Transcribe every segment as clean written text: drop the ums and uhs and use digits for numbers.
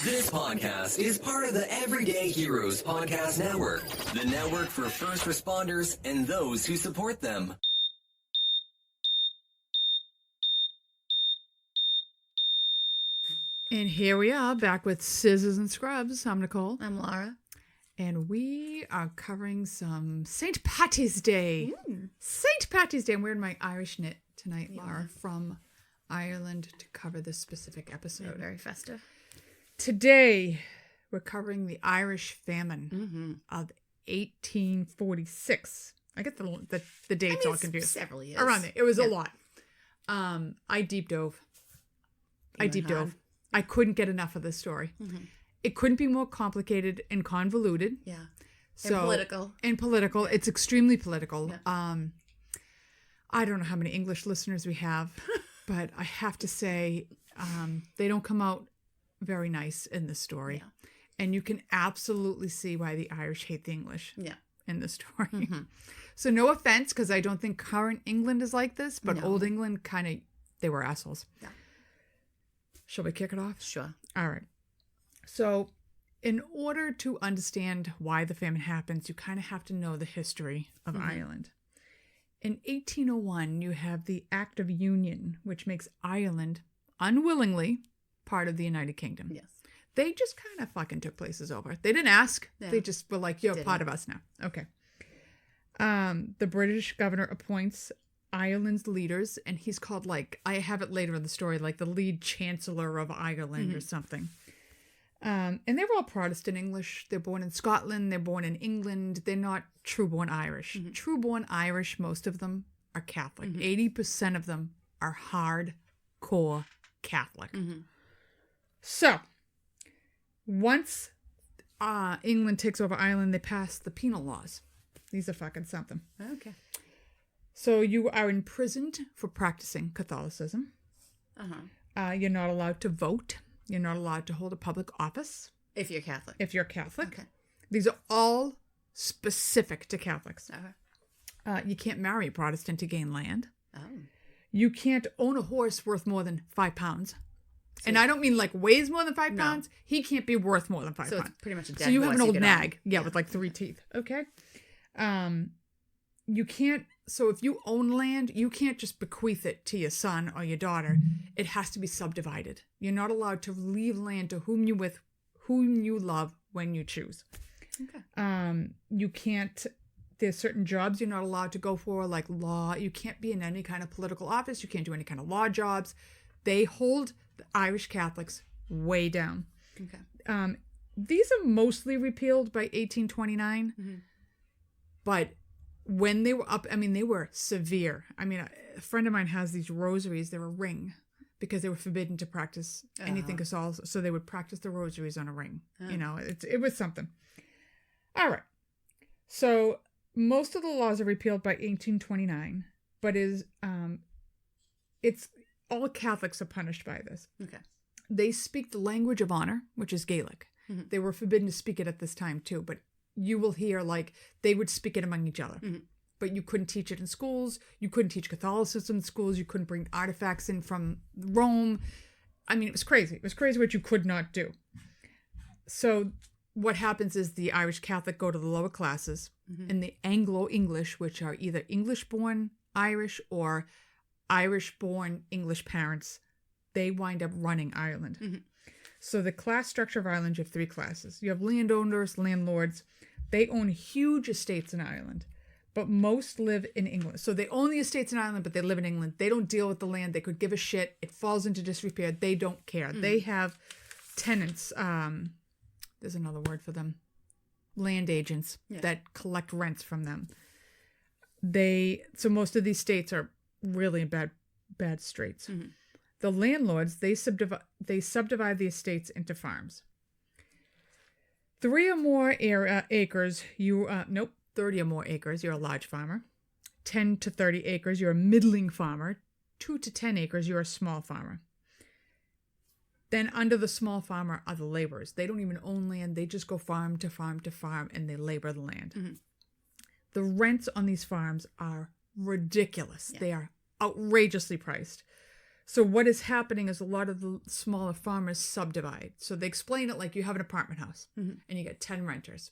This podcast is part of the Everyday Heroes Podcast Network, the network for first responders and those who support them. And here we are, back with Scissors and Scrubs. I'm Nicole. I'm Laura. And we are covering some St. Patty's Day. St. Patty's Day. I'm wearing my Irish knit tonight, Laura, from Ireland to cover this specific episode. Very festive. Today, we're covering the Irish famine of 1846. I get the dates all confused. Several years. Around there. It was a lot. I deep dove. I couldn't get enough of this story. It couldn't be more complicated and convoluted. Yeah. So, and political. It's extremely political. Yeah. I don't know how many English listeners we have, but I have to say they don't come out very nice in this story. Yeah. And you can absolutely see why the Irish hate the English in this story. So no offense, because I don't think current England is like this, but old England they were assholes. Yeah. Shall we kick it off? Sure. All right. So in order to understand why the famine happens, you kind of have to know the history of Ireland. In 1801, you have the Act of Union, which makes Ireland unwillingly part of the United Kingdom. Yes. They just kind of fucking took places over. They didn't ask. Yeah. They just were like, you're part of us now. Okay. The British governor appoints Ireland's leaders, and he's called, like, I have it later in the story, like the lead chancellor of Ireland or something. And they were all Protestant English. They're born in Scotland. They're born in England. They're not true-born Irish. True-born Irish, most of them are Catholic. 80% of them are hardcore Catholic. So, once England takes over Ireland, they pass the penal laws. These are fucking something. Okay. So you are imprisoned for practicing Catholicism. You're not allowed to vote. You're not allowed to hold a public office. If you're Catholic. Okay. These are all specific to Catholics. You can't marry a Protestant to gain land. You can't own a horse worth more than 5 pounds. And I don't mean like weighs more than 5 pounds. He can't be worth more than 5 pounds. So it's pretty much a dead So you have an old horse nag. With like 3 teeth. Okay. You can't. So if you own land, you can't just bequeath it to your son or your daughter. It has to be subdivided. You're not allowed to leave land to whom you love when you choose. Okay. You can't. There's certain jobs you're not allowed to go for, like law. You can't be in any kind of political office. You can't do any kind of law jobs. They hold the Irish Catholics way down. Okay. These are mostly repealed by 1829, but when they were up, I mean, they were severe. I mean, a friend of mine has these rosaries. They're a ring because they were forbidden to practice anything Catholic. So they would practice the rosaries on a ring. You know, it was something. All right. So most of the laws are repealed by 1829, but it's all Catholics are punished by this. Okay. They speak the language of honor, which is Gaelic. They were forbidden to speak it at this time too, but you will hear like they would speak it among each other. But you couldn't teach it in schools. You couldn't teach Catholicism in schools. You couldn't bring artifacts in from Rome. I mean, it was crazy. It was crazy what you could not do. So what happens is the Irish Catholic go to the lower classes, and the Anglo-English, which are either English-born Irish or Irish-born English parents, they wind up running Ireland. So the class structure of Ireland, you have 3 classes. You have landowners, landlords. They own huge estates in Ireland, but most live in England. So they own the estates in Ireland, but they live in England. They don't deal with the land. They could give a shit. It falls into disrepair. They don't care. They have tenants. There's another word for them. Land agents that collect rents from them. So most of these states are really in bad straits. The landlords, they subdivide the estates into farms. 3 or more acres, 30 or more acres, you're a large farmer. 10 to 30 acres, you're a middling farmer. 2 to 10 acres, you're a small farmer. Then under the small farmer are the laborers. They don't even own land. They just go farm to farm to farm, and they labor the land. The rents on these farms are ridiculous. They are outrageously priced. So what is happening is a lot of the smaller farmers subdivide. So they explain it like you have an apartment house and you get 10 renters.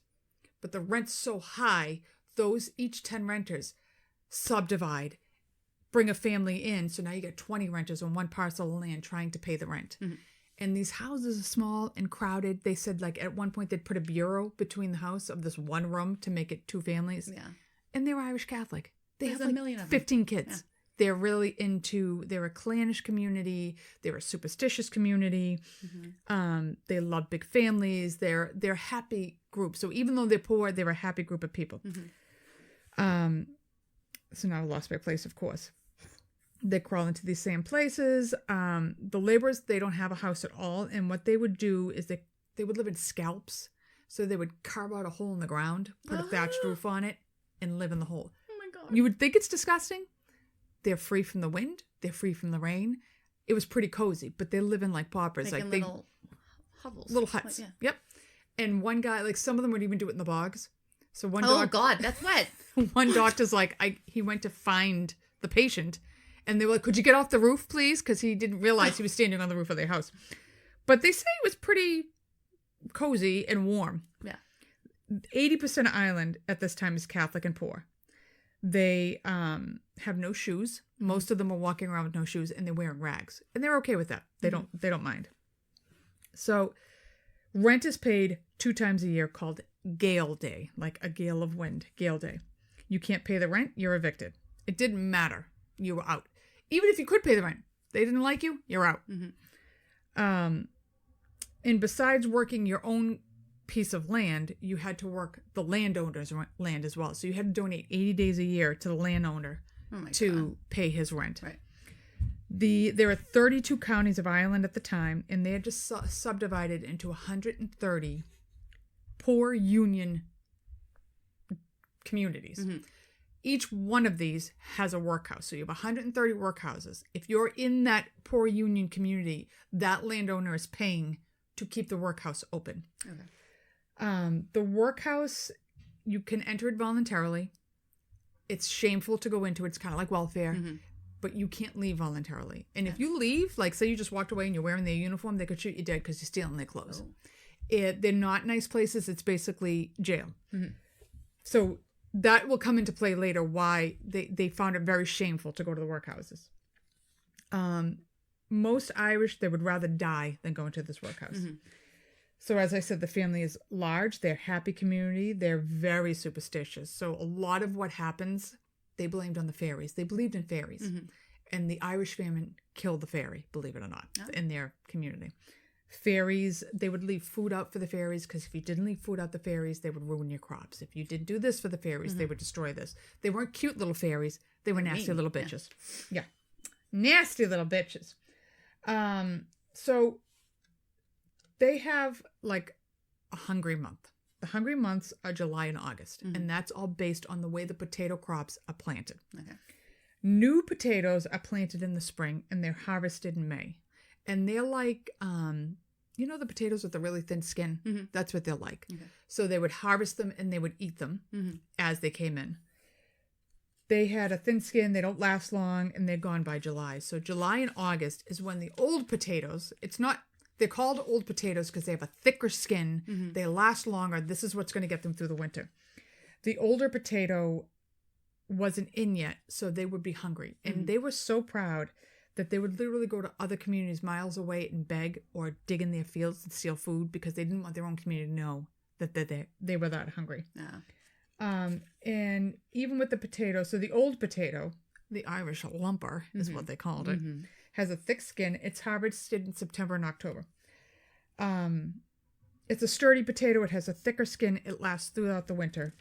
But the rent's so high, each 10 renters subdivide, bring a family in. So now you get 20 renters on one parcel of land trying to pay the rent. And these houses are small and crowded. They said like at one point they'd put a bureau between the house of this one room to make it 2 families. Yeah. And they were Irish Catholic. They have like 15 kids. Yeah. They're really they're a clannish community. They're a superstitious community. They love big families. They're a happy group. So even though they're poor, they're a happy group of people. So now I lost my place, of course. They crawl into these same places. The laborers, they don't have a house at all. And what they would do is they would live in scalps. So they would carve out a hole in the ground, put a thatched roof on it, and live in the hole. Oh my God. You would think it's disgusting. They're free from the wind. They're free from the rain. It was pretty cozy, but they live in like paupers. Like little hovels. Little huts. Like, yeah. Yep. And one guy, like some of them would even do it in the bogs. So one Oh God, that's wet. One doctor's like, he went to find the patient and they were like, could you get off the roof, please? Because he didn't realize he was standing on the roof of their house. But they say it was pretty cozy and warm. Yeah. 80% of Ireland at this time is Catholic and poor. They have no shoes. Most of them are walking around with no shoes and they're wearing rags. And they're okay with that. They don't mind. So rent is paid 2 times a year called Gale Day, like a gale of wind, Gale Day. You can't pay the rent, you're evicted. It didn't matter. You were out. Even if you could pay the rent, they didn't like you, you're out. And besides working your own piece of land, you had to work the landowner's land as well. So you had to donate 80 days a year to the landowner to pay his rent. Right. There are 32 counties of Ireland at the time, and they had just subdivided into 130 poor union communities. Each one of these has a workhouse. So you have 130 workhouses. If you're in that poor union community, that landowner is paying to keep the workhouse open. Okay. The workhouse, you can enter it voluntarily. It's shameful to go into it. It's kind of like welfare, but you can't leave voluntarily. And if you leave, like say you just walked away and you're wearing their uniform, they could shoot you dead because you're stealing their clothes. They're not nice places. It's basically jail. So that will come into play later why they found it very shameful to go to the workhouses. Most Irish, they would rather die than go into this workhouse. So as I said, the family is large. They're a happy community. They're very superstitious. So a lot of what happens, they blamed on the fairies. They believed in fairies. And the Irish famine killed the fairy, believe it or not, in their community. Fairies, they would leave food out for the fairies because if you didn't leave food out the fairies, they would ruin your crops. If you didn't do this for the fairies, they would destroy this. They weren't cute little fairies. They were nasty little bitches. Yeah. Nasty little bitches. So they have like a hungry month. The hungry months are July and August, and that's all based on the way the potato crops are planted. Okay. New potatoes are planted in the spring, and they're harvested in May. And they're like, you know the potatoes with the really thin skin? That's what they're like. Okay. So they would harvest them, and they would eat them as they came in. They had a thin skin, they don't last long, and they're gone by July. So July and August is when the old potatoes, they're called old potatoes because they have a thicker skin. They last longer. This is what's going to get them through the winter. The older potato wasn't in yet, so they would be hungry. And they were so proud that they would literally go to other communities miles away and beg or dig in their fields and steal food because they didn't want their own community to know that they were that hungry. Yeah. And even with the potato, so the old potato, the Irish lumper is what they called it, has a thick skin. It's harvested in September and October. It's a sturdy potato. It has a thicker skin. It lasts throughout the winter.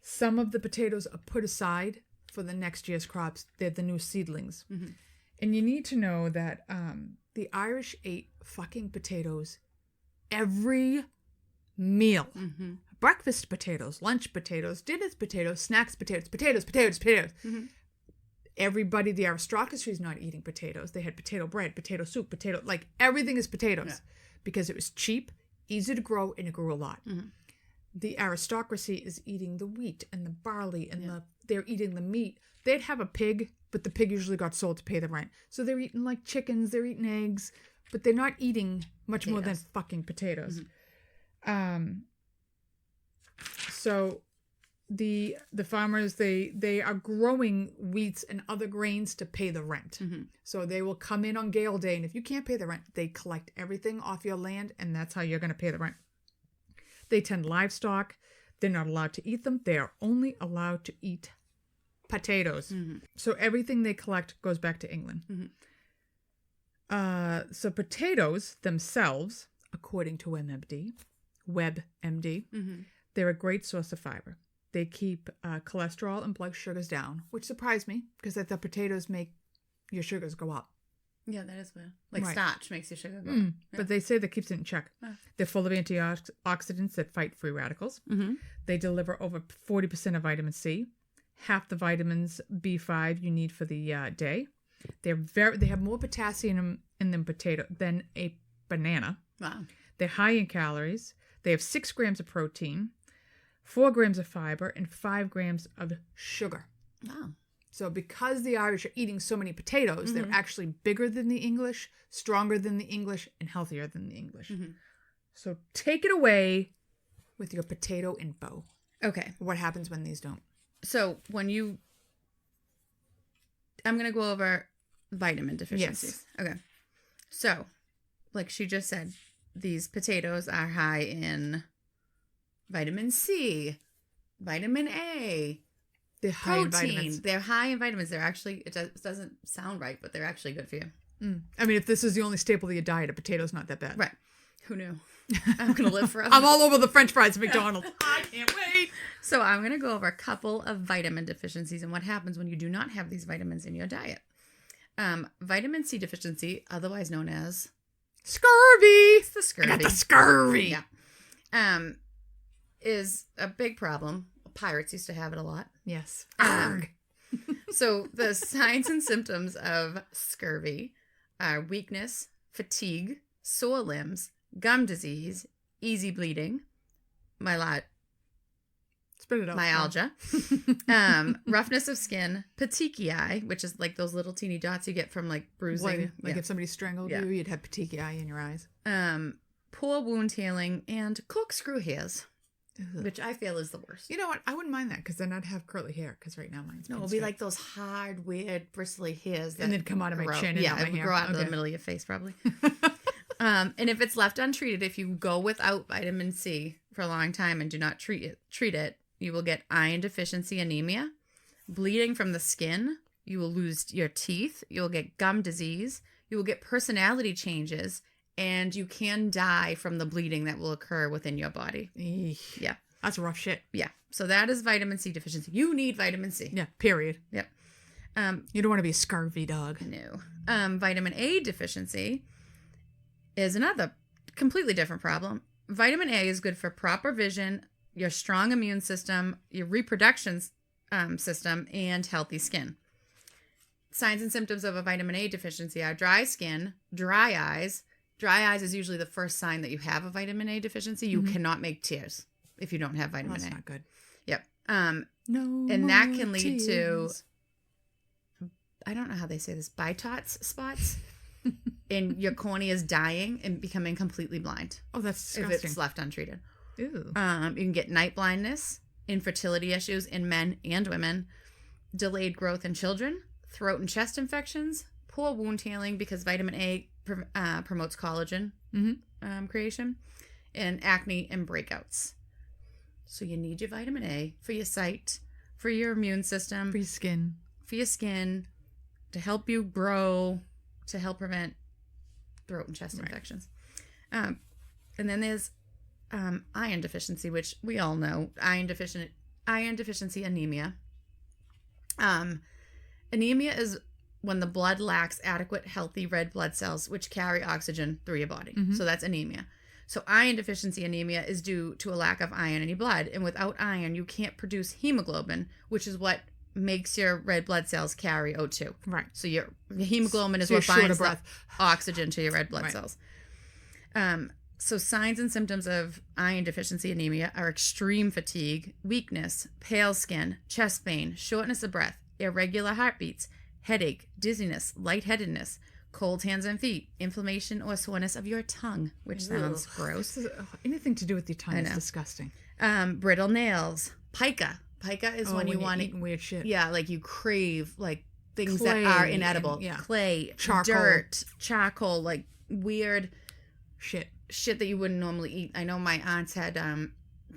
Some of the potatoes are put aside for the next year's crops. They're the new seedlings. And you need to know that the Irish ate fucking potatoes every meal. Breakfast potatoes, lunch potatoes, dinner potatoes, snacks potatoes, potatoes. Everybody, the aristocracy is not eating potatoes. They had potato bread, potato soup, like everything is potatoes because it was cheap, easy to grow, and it grew a lot. The aristocracy is eating the wheat and the barley and they're eating the meat. They'd have a pig but the pig usually got sold to pay the rent. So they're eating like chickens, they're eating eggs, but they're not eating much more than fucking potatoes. So the farmers, they are growing wheats and other grains to pay the rent. So they will come in on gale day, and if you can't pay the rent, they collect everything off your land, and that's how you're going to pay the rent. They tend livestock. They're not allowed to eat them. They are only allowed to eat potatoes. So everything they collect goes back to England. So potatoes themselves, according to WebMD, they're a great source of fiber. They keep cholesterol and blood sugars down, which surprised me because I thought potatoes make your sugars go up. Yeah, that is weird. Like starch makes your sugar go up. Yeah. But they say that keeps it in check. They're full of antioxidants that fight free radicals. They deliver over 40% of vitamin C, half the vitamins B5 you need for the day. They have more potassium in them than a banana. Wow. They're high in calories. They have 6 grams of protein, 4 grams of fiber, and 5 grams of sugar. Wow. So because the Irish are eating so many potatoes, they're actually bigger than the English, stronger than the English, and healthier than the English. So take it away with your potato info. Okay. What happens when these don't? So I'm going to go over vitamin deficiencies. Yes. Okay. So, like she just said, these potatoes are high in vitamin C, vitamin A, They're high in protein. vitamins. They're high in vitamins. They're actually, it doesn't sound right, but they're actually good for you. I mean, if this is the only staple of your diet, a potato's not that bad. Right. Who knew? I'm going to live forever. I'm all over the French fries at McDonald's. I can't wait. So I'm going to go over a couple of vitamin deficiencies and what happens when you do not have these vitamins in your diet. Vitamin C deficiency, otherwise known as Scurvy. it's the scurvy. I got the scurvy. Yeah. Is a big problem. Pirates used to have it a lot. Yes. So the signs and symptoms of scurvy are weakness, fatigue, sore limbs, gum disease, easy bleeding, Spit it out. myalgia, roughness of skin, petechiae, which is like those little teeny dots you get from like bruising. Like if somebody strangled you, you'd have petechiae in your eyes. Poor wound healing, and corkscrew hairs, which I feel is the worst. You know what? I wouldn't mind that because then I'd have curly hair because right now mine's No, it'll be like those hard, weird, bristly hairs that and they'd come out of my chin and yeah, out my it would hair. grow out of the middle of your face probably. And if it's left untreated, if you go without vitamin C for a long time and do not treat it, you will get iron deficiency anemia, bleeding from the skin, you will lose your teeth, you'll get gum disease, you will get personality changes, and you can die from the bleeding that will occur within your body. Eesh. Yeah. That's rough shit. Yeah. So that is vitamin C deficiency. You need vitamin C. Yeah, period. Yep. You don't want to be a scurvy dog. No. Vitamin A deficiency is another completely different problem. Vitamin A is good for proper vision, your strong immune system, your reproduction system, and healthy skin. Signs and symptoms of a vitamin A deficiency are dry skin, dry eyes. Dry eyes is usually the first sign that you have a vitamin A deficiency. You cannot make tears if you don't have vitamin A. That's not good. Yep. No. And that can lead tears. to, I don't know how they say this, Botox spots. And your cornea is dying and becoming completely blind. Oh, that's disgusting. If it's left untreated. Ew. You can get night blindness, infertility issues in men and women, delayed growth in children, throat and chest infections, poor wound healing because vitamin A promotes collagen creation, and acne and breakouts. So you need your vitamin A for your sight, for your immune system, For your skin. to help you grow, to help prevent throat and chest infections. And then there's iron deficiency, which we all know, iron deficiency anemia. Anemia is when the blood lacks adequate healthy red blood cells which carry oxygen through your body. So that's anemia. So iron deficiency anemia is due to a lack of iron in your blood, and without iron you can't produce hemoglobin, which is what makes your red blood cells carry O2. Right. So your hemoglobin is So what you're short binds of the breath. oxygen to your red blood Right. cells. So signs and symptoms of iron deficiency anemia are extreme fatigue, weakness, pale skin, chest pain, shortness of breath, irregular heartbeats, headache, dizziness, lightheadedness, cold hands and feet, inflammation or soreness of your tongue, which sounds gross. Anything to do with your tongue is disgusting. Brittle nails, pica. Pica is when you want to weird shit. Yeah, like you crave like things Clay that are inedible. and, Clay, charcoal. dirt, charcoal, like weird shit that you wouldn't normally eat. I know my aunts had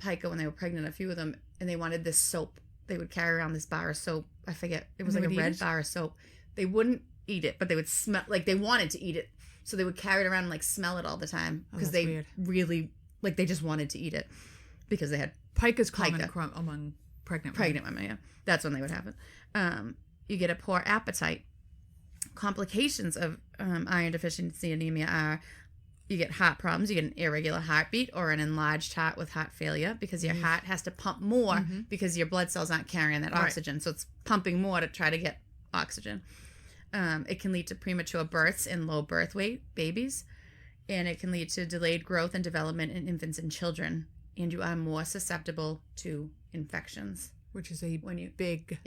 pica when they were pregnant, a few of them, and they wanted this soap. They would carry around this bar of soap. I forget. It was like a red bar of soap. They wouldn't eat it, but they would smell, like they wanted to eat it. So they would carry it around and like smell it all the time because they weird. Really, like they just wanted to eat it because they had pica's common among pregnant women. Yeah. That's when they would have it. You get a poor appetite. Complications of iron deficiency anemia are you get heart problems, you get an irregular heartbeat or an enlarged heart with heart failure because your heart has to pump more because your blood cells aren't carrying that oxygen. So it's pumping more to try to get oxygen. It can lead to premature births and low birth weight babies. And it can lead to delayed growth and development in infants and children. And you are more susceptible to infections. Which is a big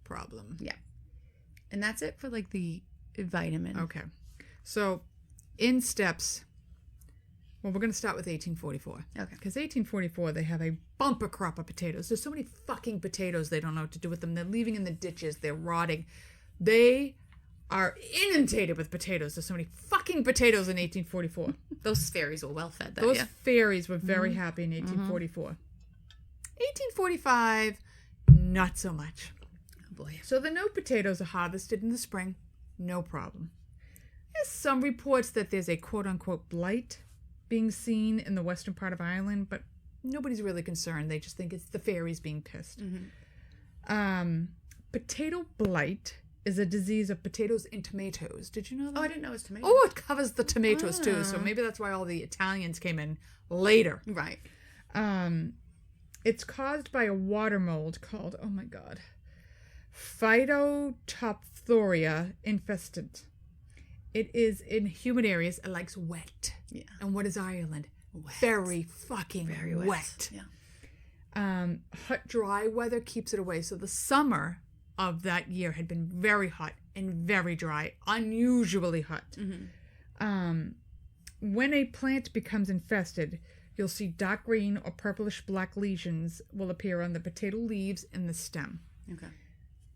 problem. Yeah. And that's it for like the vitamin. Okay. So in steps, well, we're going to start with 1844. Okay. Because 1844, they have a bumper crop of potatoes. There's so many fucking potatoes, they don't know what to do with them. They're leaving in the ditches. They're rotting. They are inundated with potatoes. There's so many fucking potatoes in 1844. Those fairies were well fed that Those fairies were very happy in 1844. 1845, not so much. Oh boy. So the new potatoes are harvested in the spring. No problem. There's some reports that there's a quote-unquote blight being seen in the western part of Ireland, but nobody's really concerned. They just think it's the fairies being pissed. Potato blight is a disease of potatoes and tomatoes. Did you know that? Oh, I didn't know it was tomatoes. Oh, it covers the tomatoes too. So maybe that's why all the Italians came in later. Right. It's caused by a water mold called, oh my God, Phytophthora infestant. It is in humid areas. It likes wet. Yeah. And what is Ireland? Wet. Very fucking Very wet. Yeah. Hot, dry weather keeps it away. So the summer of that year had been very hot and very dry, unusually hot. When a plant becomes infested, you'll see dark green or purplish black lesions will appear on the potato leaves and the stem. Okay.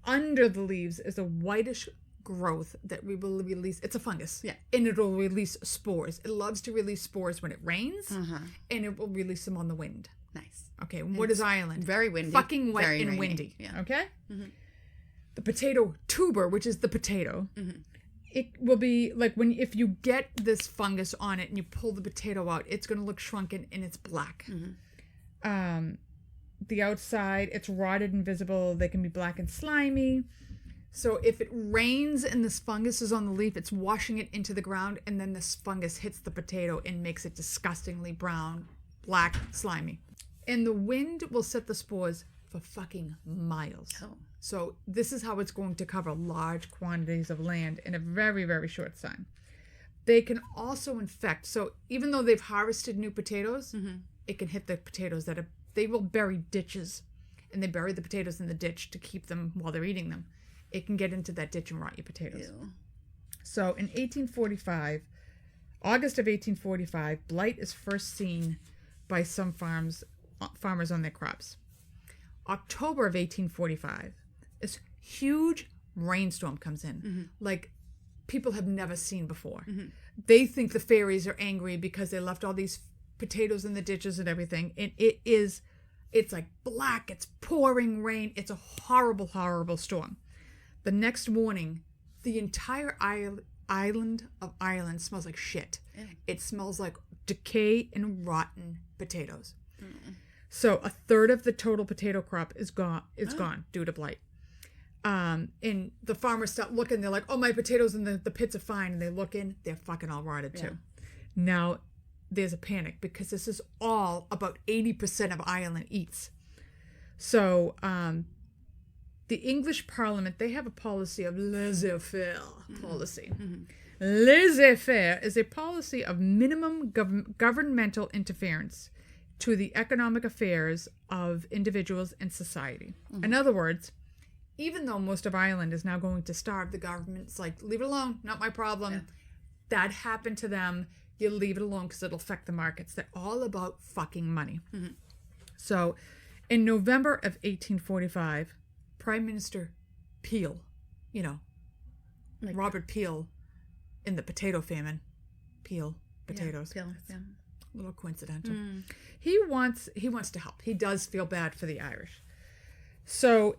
Under the leaves is a whitish growth that we will release. It's a fungus. Yeah. And it'll release spores. It loves to release spores when it rains, and it will release them on the wind. Nice. Okay, what is Ireland? Very windy. Fucking wet very and rainy. windy. Yeah. Okay? The potato tuber, which is the potato, it will be like if you get this fungus on it and you pull the potato out, it's going to look shrunken and it's black. The outside, it's rotted and visible. They can be black and slimy. So if it rains and this fungus is on the leaf, it's washing it into the ground, and then this fungus hits the potato and makes it disgustingly brown, black, slimy. And the wind will set the spores for fucking miles. Oh. So this is how it's going to cover large quantities of land in a very, very short time. They can also infect. So even though they've harvested new potatoes, it can hit the potatoes they will bury ditches, and they bury the potatoes in the ditch to keep them while they're eating them. It can get into that ditch and rot your potatoes. Ew. So in 1845, August of 1845, blight is first seen by some farmers on their crops. October of 1845, this huge rainstorm comes in, like people have never seen before. They think the fairies are angry because they left all these potatoes in the ditches and everything, and it's like black, it's pouring rain, it's a horrible, horrible storm. The next morning, the entire island of Ireland smells like shit. It smells like decay and rotten potatoes. So a third of the total potato crop is gone due to blight. And the farmers start looking, they're like, oh, my potatoes in the pits are fine. And they look in, they're fucking all rotted too. Now there's a panic because this is all about 80% of Ireland eats. So the English Parliament, they have a policy of laissez-faire policy. Laissez-faire is a policy of minimum governmental interference to the economic affairs of individuals and society. In other words, even though most of Ireland is now going to starve, the government's like, leave it alone, not my problem. Yeah. That happened to them. You leave it alone because it'll affect the markets. They're all about fucking money. Mm-hmm. So in November of 1845, Prime Minister Peel, Robert Peel in the potato famine. Peel, potatoes. Yeah, Peel, yeah. A little coincidental. Mm. He wants to help. He does feel bad for the Irish. So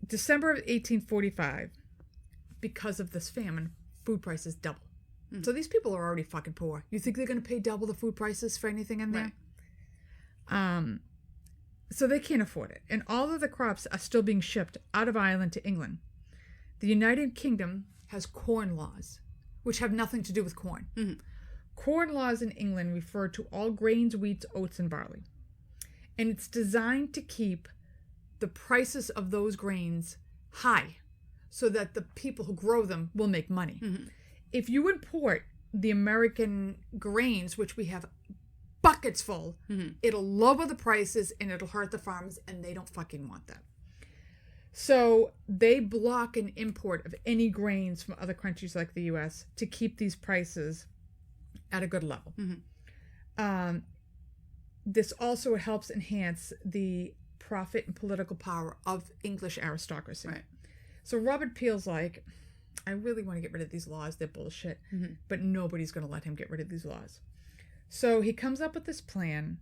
December of 1845, because of this famine, food prices double. So these people are already fucking poor. You think they're going to pay double the food prices for anything in there? Right. So they can't afford it. And all of the crops are still being shipped out of Ireland to England. The United Kingdom has corn laws, which have nothing to do with corn. Mm-hmm. Corn laws in England refer to all grains, wheats, oats, and barley. And it's designed to keep the prices of those grains high so that the people who grow them will make money. Mm-hmm. If you import the American grains, which we have buckets full, mm-hmm. it'll lower the prices and it'll hurt the farmers, and they don't fucking want that. So they block an import of any grains from other countries like the U.S. to keep these prices at a good level. Mm-hmm. This also helps enhance the profit and political power of English aristocracy. Right. So Robert Peel's like, I really want to get rid of these laws. They're bullshit. Mm-hmm. But nobody's going to let him get rid of these laws. So he comes up with this plan,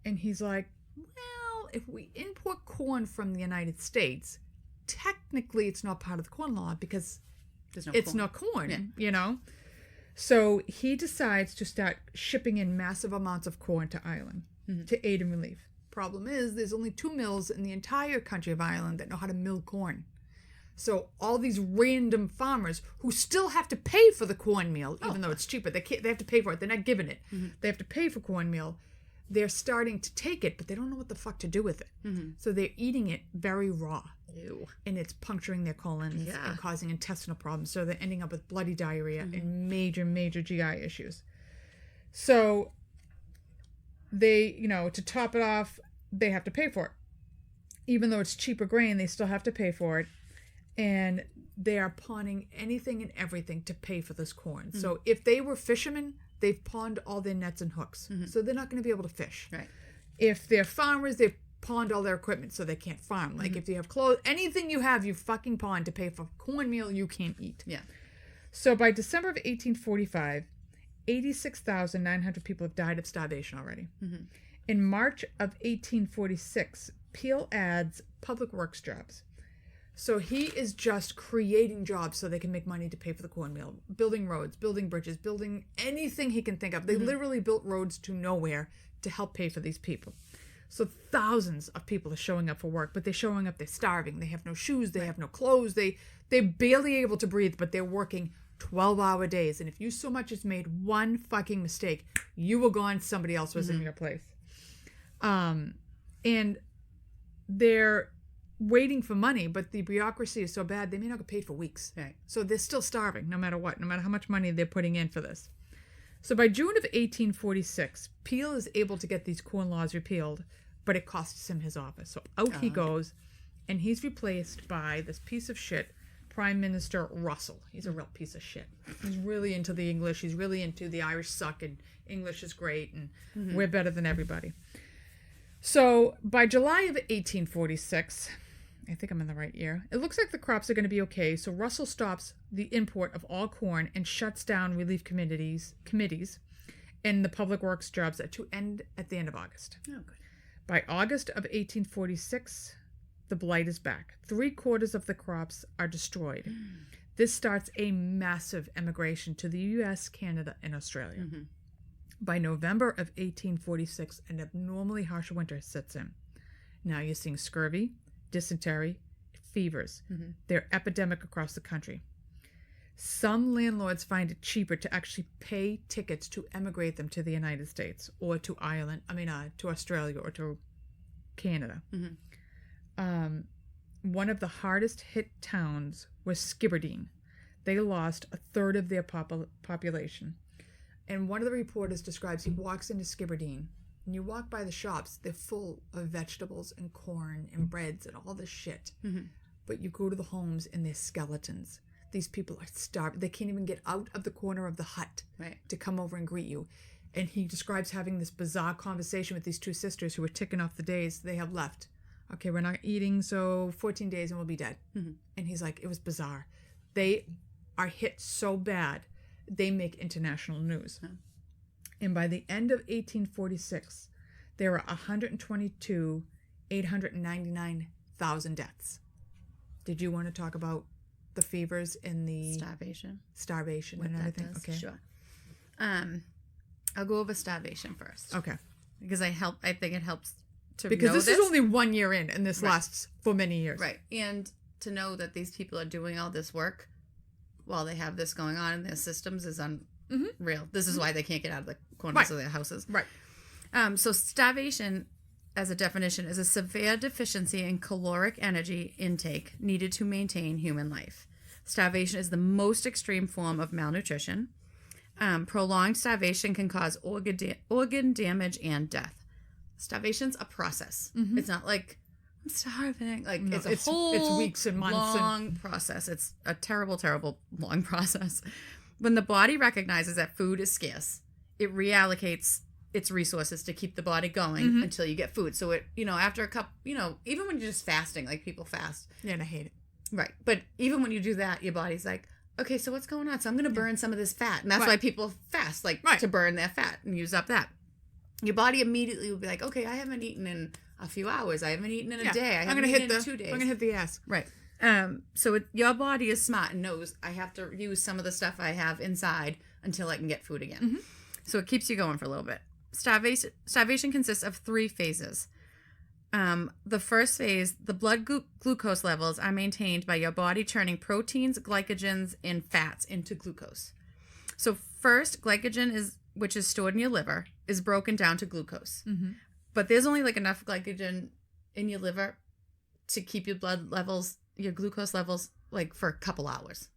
and he's like, well, if we import corn from the United States, technically it's not part of the corn law because it's not corn, yeah. So he decides to start shipping in massive amounts of corn to Ireland mm-hmm. to aid in relief. Problem is, there's only 2 mills in the entire country of Ireland that know how to mill corn. So all these random farmers who still have to pay for the cornmeal, even though it's cheaper, they have to pay for it. They're not given it. Mm-hmm. They have to pay for cornmeal. They're starting to take it, but they don't know what the fuck to do with it. Mm-hmm. So they're eating it very raw. Ew. And it's puncturing their colons and causing intestinal problems. So they're ending up with bloody diarrhea mm-hmm. and major, major GI issues. So they, to top it off, they have to pay for it. Even though it's cheaper grain, they still have to pay for it. And they are pawning anything and everything to pay for this corn. Mm-hmm. So if they were fishermen, they've pawned all their nets and hooks. Mm-hmm. So they're not going to be able to fish. Right. If they're farmers, they've pawned all their equipment so they can't farm. Like mm-hmm. if you have clothes, anything you have, you fucking pawned to pay for cornmeal you can't eat. Yeah. So by December of 1845, 86,900 people have died of starvation already. Mm-hmm. In March of 1846, Peel adds public works jobs. So he is just creating jobs so they can make money to pay for the cornmeal, building roads, building bridges, building anything he can think of. They mm-hmm. literally built roads to nowhere to help pay for these people. So thousands of people are showing up for work, but they're showing up, they're starving. They have no shoes, they have no clothes, they're barely able to breathe, but they're working 12-hour days. And if you so much as made one fucking mistake, you were gone, somebody else was mm-hmm. in your place. And they're waiting for money, but the bureaucracy is so bad they may not get paid for weeks. Right. So they're still starving no matter what, no matter how much money they're putting in for this. So by June of 1846, Peel is able to get these corn laws repealed, but it costs him his office. So out he goes, and he's replaced by this piece of shit, Prime Minister Russell. He's a real piece of shit. He's really into the English. He's really into the Irish suck, and English is great, and mm-hmm. we're better than everybody. So by July of 1846, I think I'm in the right year, it looks like the crops are going to be okay, so Russell stops the import of all corn and shuts down relief committees and the public works jobs to end at the end of August. Oh, good. By August of 1846, the blight is back. 3/4 of the crops are destroyed. This starts a massive emigration to the U.S., Canada, and Australia. Mm-hmm. By November of 1846, an abnormally harsh winter sets in. Now you're seeing scurvy, dysentery, fevers. Mm-hmm. They're epidemic across the country. Some landlords find it cheaper to actually pay tickets to emigrate them to the United States or to to Australia or to Canada. Mm-hmm. One of the hardest hit towns was Skibbereen. They lost 1/3 of their population. And one of the reporters describes he walks into Skibbereen, and you walk by the shops, they're full of vegetables and corn and breads and all this shit. Mm-hmm. but you go to the homes and there's skeletons. These people are starved. They can't even get out of the corner of the hut to come over and greet you. And he describes having this bizarre conversation with these two sisters who are ticking off the days they have left. Okay, we're not eating, so 14 days and we'll be dead. And he's like, it was bizarre. They are hit so bad, they make international news. And by the end of 1846, there were 899,000 deaths. Did you want to talk about the fevers and the starvation what and everything? Does. Okay, sure. I'll go over starvation first. Okay, because I think it helps to because know this is only 1 year in, and this lasts for many years. Right, and to know that these people are doing all this work while they have this going on in their systems is unreal. This is why they can't get out of the corners of their houses. Right. So starvation, as a definition, is a severe deficiency in caloric energy intake needed to maintain human life. Starvation is the most extreme form of malnutrition. Prolonged starvation can cause organ damage and death. Starvation's a process. It's not like, I'm starving. Like, no, it's weeks and months. Long process. It's a terrible, terrible long process. When the body recognizes that food is scarce, it reallocates its resources to keep the body going until you get food. So it, after a couple, even when you're just fasting, like people fast. Yeah, and I hate it. Right. But even when you do that, your body's like, okay, so what's going on? So I'm going to burn some of this fat. And that's why people fast, to burn their fat and use up that. Your body immediately will be like, okay, I haven't eaten in a few hours. I haven't eaten in a day. I haven't eaten in 2 days. I'm going to hit the ass. Right. So your body is smart and knows I have to use some of the stuff I have inside until I can get food again. So it keeps you going for a little bit. Starvation consists of 3 phases. The first phase, the blood glucose levels are maintained by your body turning proteins, glycogens, and fats into glucose. So first, glycogen, which is stored in your liver, is broken down to glucose. But there's only enough glycogen in your liver to keep your glucose levels, for a couple hours.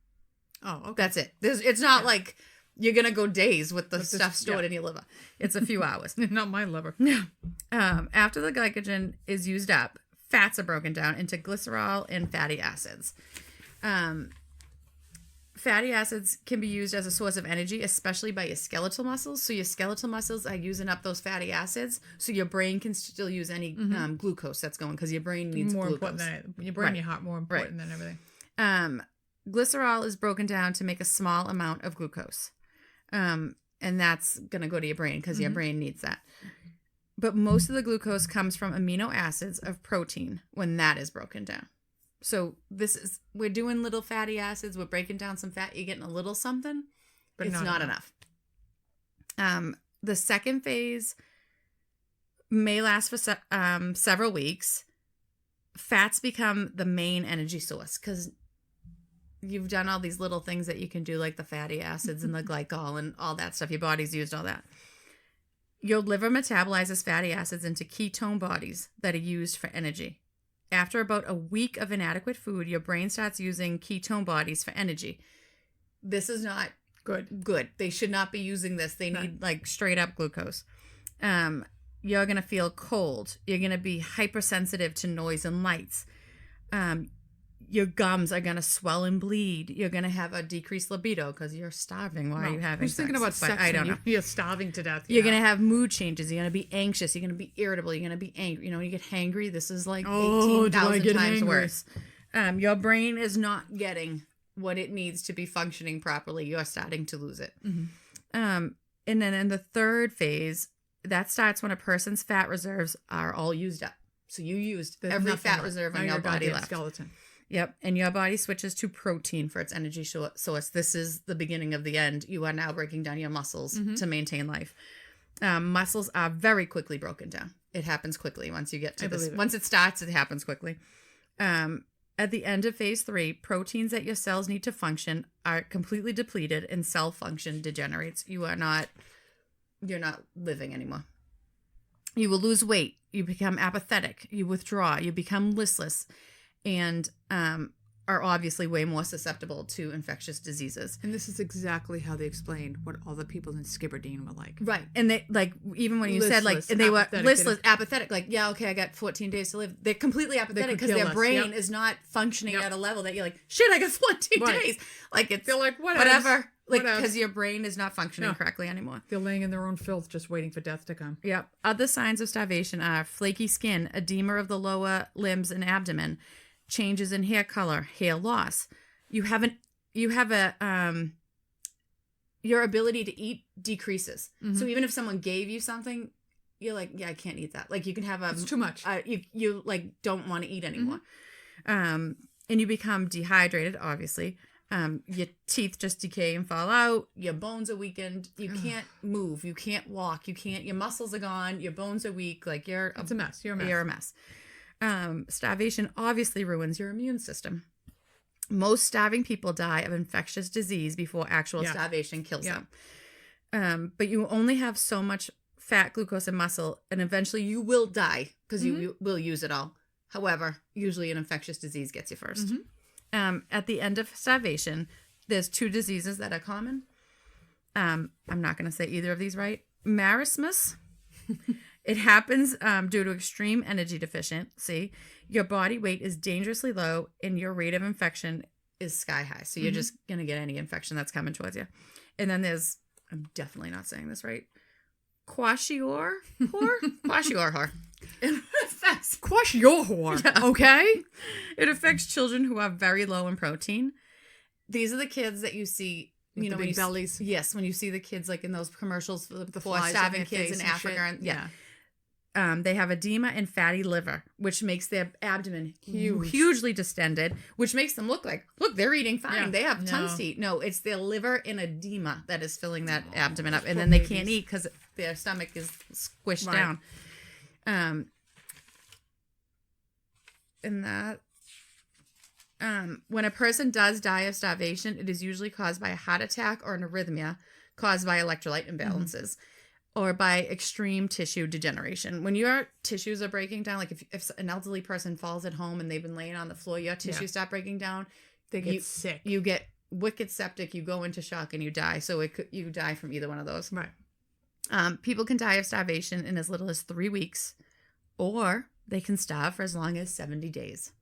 Oh, okay. That's it. It's not like you're going to go days with the stuff stored in your liver. It's a few hours. Not my liver. No. After the glycogen is used up, fats are broken down into glycerol and fatty acids. Fatty acids can be used as a source of energy, especially by your skeletal muscles. So your skeletal muscles are using up those fatty acids, so your brain can still use any glucose that's going, because your brain needs more glucose. Important than your brain, your heart, more important than everything. Glycerol is broken down to make a small amount of glucose. And that's going to go to your brain because your brain needs that. But most of the glucose comes from amino acids of protein when that is broken down. So we're doing little fatty acids. We're breaking down some fat. You're getting a little something, but it's not enough. The second phase may last for several weeks. Fats become the main energy source because you've done all these little things that you can do, like the fatty acids and the glycol and all that stuff. Your body's used all that. Your liver metabolizes fatty acids into ketone bodies that are used for energy. After about a week of inadequate food, your brain starts using ketone bodies for energy. This is not good. They should not be using this. They need straight up glucose. You're going to feel cold. You're going to be hypersensitive to noise and lights. Your gums are going to swell and bleed. You're going to have a decreased libido because you're starving while you're having sex. Who's thinking about sex? I don't know. You're starving to death. You're going to have mood changes. You're going to be anxious. You're going to be irritable. You're going to be angry. When you get hangry, this is 18,000 times worse. Your brain is not getting what it needs to be functioning properly. You're starting to lose it. And then in the third phase, that starts when a person's fat reserves are all used up. So you used every fat reserve in your body left. Skeleton. Yep. And your body switches to protein for its energy source. This is the beginning of the end. You are now breaking down your muscles to maintain life. Muscles are very quickly broken down. It happens quickly once you get to this. Once it starts, it happens quickly. At the end of phase 3, proteins that your cells need to function are completely depleted and cell function degenerates. You're not living anymore. You will lose weight. You become apathetic. You withdraw. You become listless. And are obviously way more susceptible to infectious diseases. And this is exactly how they explained what all the people in Skibbereen were like. Right. And they, like, even when you said, like, and they were listless, apathetic, like, yeah, okay, I got 14 days to live. They're completely apathetic because their brain is not functioning at a level that you're like, shit, I got 14 days. Like, it's, they're like, whatever. Like, because your brain is not functioning correctly anymore. They're laying in their own filth just waiting for death to come. Yep. Other signs of starvation are flaky skin, edema of the lower limbs and abdomen, changes in hair color, hair loss. Your ability to eat decreases. Mm-hmm. So even if someone gave you something, you're like, yeah, I can't eat that. Like, you can have it's too much. You like don't want to eat anymore. Mm-hmm. And you become dehydrated, obviously. Your teeth just decay and fall out. Your bones are weakened. You can't move. You can't walk. Your muscles are gone. Your bones are weak. Like, it's a mess. You're a mess. Starvation obviously ruins your immune system. Most starving people die of infectious disease before actual starvation kills them. But you only have so much fat, glucose, and muscle, and eventually you will die because you will use it all. However, usually an infectious disease gets you first. Mm-hmm. At the end of starvation, there's 2 diseases that are common. I'm not going to say either of these right. Marasmus. It happens due to extreme energy deficiency. Your body weight is dangerously low and your rate of infection is sky high. So you're just going to get any infection that's coming towards you. And then there's, I'm definitely not saying this right, kwashiorkor? Kwashiorkor. It affects kwashiorkor. Yeah. Okay. It affects children who are very low in protein. These are the kids that you see, you know, big bellies. Yes, when you see the kids like in those commercials for the flies starving kids in Africa. And, they have edema and fatty liver, which makes their abdomen hugely distended, which makes them look, they're eating fine. Yeah. They have tons to eat. No, it's their liver and edema that is filling that abdomen up. And then they can't eat because their stomach is squished down. And that, when a person does die of starvation, it is usually caused by a heart attack or an arrhythmia caused by electrolyte imbalances. Or by extreme tissue degeneration. When your tissues are breaking down, like if an elderly person falls at home and they've been laying on the floor, your tissues stop breaking down. They get sick. You get wicked septic. You go into shock and you die. So you die from either one of those. Right. People can die of starvation in as little as 3 weeks, or they can starve for as long as 70 days.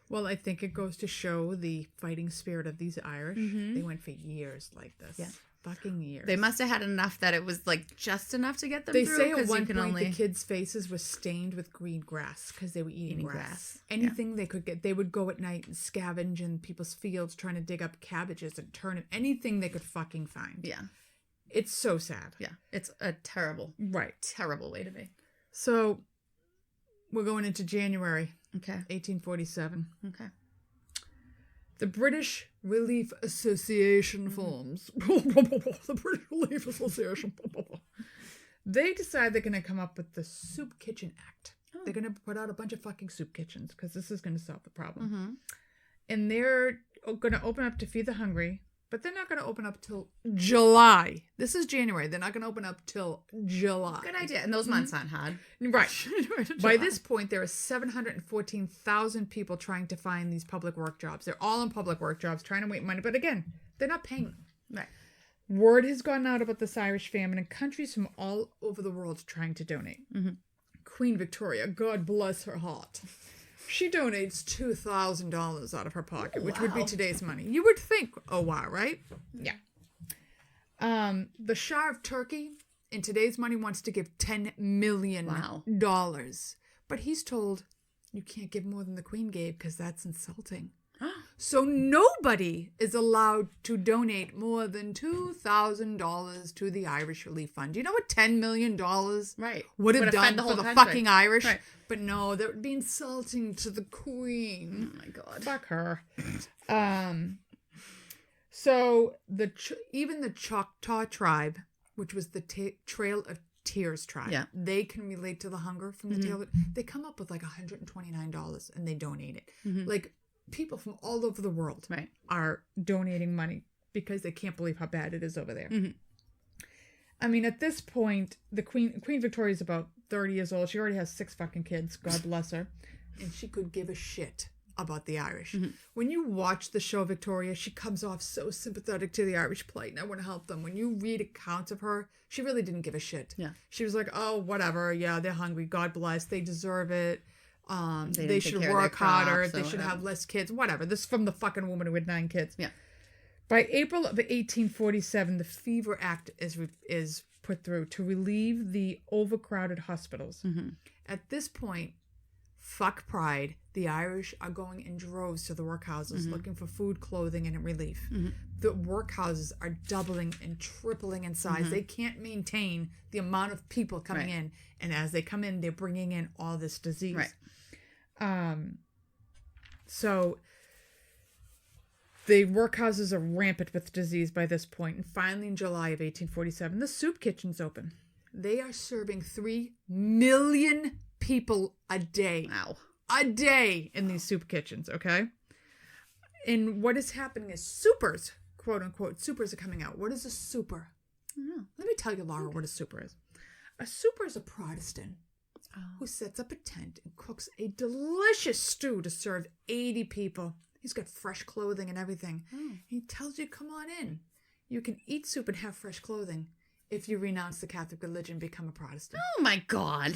Well, I think it goes to show the fighting spirit of these Irish. Mm-hmm. They went for years like this. Yeah. Fucking years. They must have had enough that it was like just enough to get them through. They say at one point the kids' faces were stained with green grass because they were eating grass. Anything they could get. They would go at night and scavenge in people's fields trying to dig up cabbages and turnip. Anything they could fucking find. Yeah. It's so sad. Yeah. It's a terrible way to be. So we're going into January. Okay. 1847. Okay. The British Relief Association forms. The British Relief Association. They decide they're going to come up with the Soup Kitchen Act. Oh. They're going to put out a bunch of fucking soup kitchens because this is going to solve the problem. Mm-hmm. And they're going to open up to feed the hungry, but they're not going to open up till July. This is January. They're not going to open up till July. Good idea. And those months aren't hard. Right. By this point, there are 714,000 people trying to find these public work jobs. They're all in public work jobs, trying to make money. But again, they're not paying them. Right. Word has gone out about this Irish famine, and countries from all over the world trying to donate. Mm-hmm. Queen Victoria, God bless her heart. She donates $2,000 out of her pocket, which would be today's money. You would think, oh wow, right? Yeah. The Shah of Turkey, in today's money, wants to give $10 million. But he's told, you can't give more than the Queen gave because that's insulting. So nobody is allowed to donate more than $2,000 to the Irish Relief Fund. Do you know what $10 million would have done for the fucking Irish? Right. But no, that would be insulting to the Queen. Oh my God. Fuck her. So even the Choctaw tribe, which was the Trail of Tears tribe, they can relate to the hunger from the Trail. They come up with like $129 and they donate it. Mm-hmm. Like, people from all over the world are donating money because they can't believe how bad it is over there. Mm-hmm. I mean, at this point, the Queen Victoria is about 30 years old. She already has 6 fucking kids. God bless her. And she could give a shit. about the Irish. When you watch the show Victoria, she comes off so sympathetic to the Irish plight, and I want to help them. When you read accounts of her, she really didn't give a shit. Yeah. She was like, oh, whatever. Yeah, they're hungry. God bless. They deserve it. They should work harder. They should have less kids. Whatever. This is from the fucking woman who had 9 kids. Yeah. By April of 1847, the Fever Act is put through to relieve the overcrowded hospitals. At this point, fuck pride. The Irish are going in droves to the workhouses looking for food, clothing, and relief. The workhouses are doubling and tripling in size. They can't maintain the amount of people coming in. And as they come in, they're bringing in all this disease. So the workhouses are rampant with disease by this point. And finally, in July of 1847, the soup kitchens open. They are serving 3 million people a day. Wow. A day in these soup kitchens, okay? And what is happening is supers, quote unquote, supers are coming out. What is a super? Let me tell you, Laura, what a super is. A super is a Protestant who sets up a tent and cooks a delicious stew to serve 80 people. He's got fresh clothing and everything. He tells you, come on in. You can eat soup and have fresh clothing if you renounce the Catholic religion, become a Protestant. Oh, my God.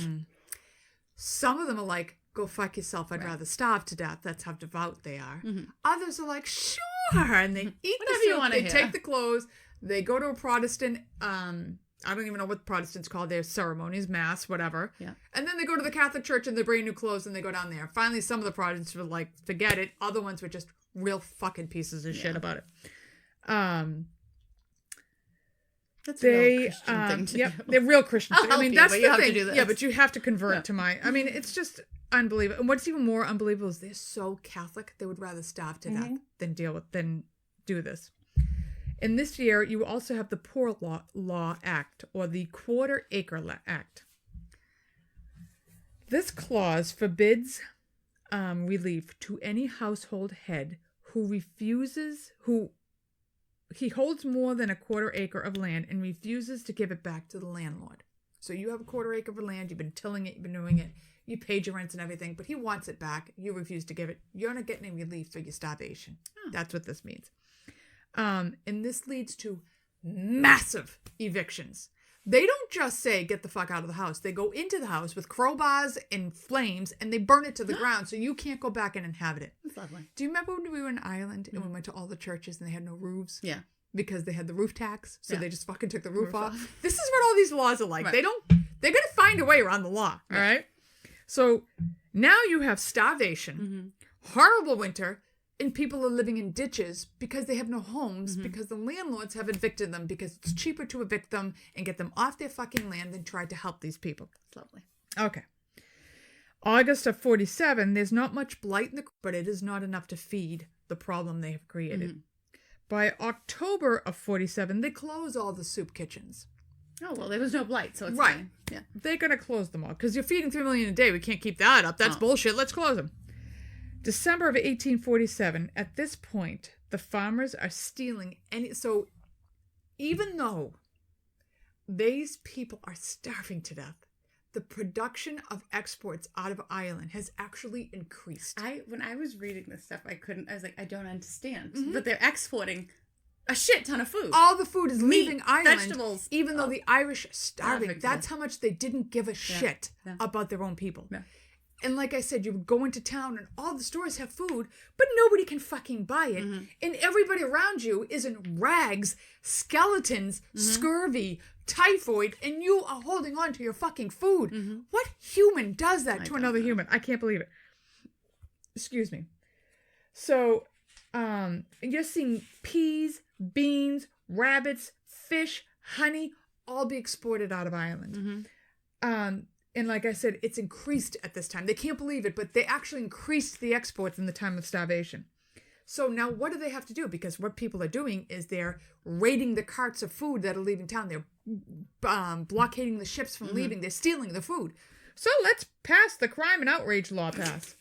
Some of them are like, go fuck yourself. I'd rather starve to death. That's how devout they are. Others are like, sure. And they eat whatever the you soup. want They to take the clothes. They go to a Protestant, I don't even know what Protestants call their ceremonies, mass, whatever. Yeah. And then they go to the Catholic Church in their brand new clothes and they go down there. Finally, some of the Protestants were like, forget it. Other ones were just real fucking pieces of shit about it. That's a real Christian thing to do. They're real Christian. I mean, that's but the you have thing. to do this. Yeah, but you have to convert to my. I mean, it's just unbelievable. And what's even more unbelievable is they're so Catholic they would rather starve to death than do this. In this year, you also have the Poor Law Act, or the Quarter Acre Act. This clause forbids relief to any household head who he holds more than a quarter acre of land and refuses to give it back to the landlord. So you have a quarter acre of land, you've been tilling it, you've been doing it, you paid your rents and everything, but he wants it back, you refuse to give it. You're not getting any relief for your starvation. That's what this means. And this leads to massive evictions. They don't just say, get the fuck out of the house. They go into the house with crowbars and flames and they burn it to the ground so you can't go back and inhabit it. That's lovely. Do you remember when we were in Ireland and we went to all the churches and they had no roofs? Yeah. Because they had the roof tax. So they just fucking took the roof off. This is what all these laws are like. They're going to find a way around the law. All right. So now you have starvation, horrible winter, and people are living in ditches because they have no homes, because the landlords have evicted them, because it's cheaper to evict them and get them off their fucking land than try to help these people. It's lovely. Okay. August of 47, there's not much blight in the, but it is not enough to feed the problem they have created. By October of 47, they close all the soup kitchens. Oh, well, there was no blight, so it's right. fine. Yeah. They're going to close them all because you're feeding 3 million a day. We can't keep that up. That's bullshit. Let's close them. December of 1847, at this point, the farmers are stealing any. So even though these people are starving to death, the production of exports out of Ireland has actually increased. When I was reading this stuff, I was like, I don't understand. But they're exporting a shit ton of food. All the food is leaving Ireland, vegetables. even though the Irish are starving. That's how much they didn't give a shit about their own people. Yeah. And like I said, you would go into town and all the stores have food, but nobody can fucking buy it. And everybody around you is in rags, skeletons, scurvy, typhoid, and you are holding on to your fucking food. What human does that to another human? I can't believe it. Excuse me. So, you're seeing peas, beans, rabbits, fish, honey, all be exported out of Ireland. And like I said, it's increased at this time. They can't believe it, but they actually increased the exports in the time of starvation. So now what do they have to do? Because what people are doing is they're raiding the carts of food that are leaving town. They're blockading the ships from leaving. They're stealing the food. So let's pass the crime and outrage law pass.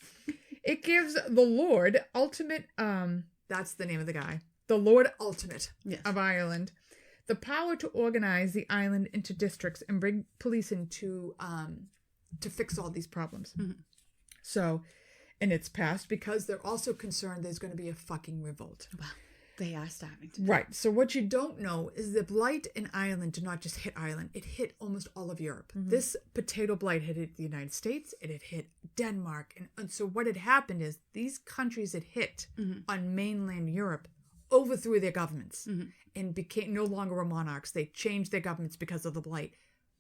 It gives the Lord Ultimate, that's the name of the guy, the Lord Ultimate of Ireland, the power to organize the island into districts and bring police in to fix all these problems. So and it's passed because they're also concerned there's going to be a fucking revolt. Wow. They are starving to Right. So what you don't know is the blight in Ireland did not just hit Ireland. It hit almost all of Europe. This potato blight had hit the United States. It had hit Denmark. And so what had happened is these countries that hit on mainland Europe overthrew their governments and became no longer were monarchs. They changed their governments because of the blight.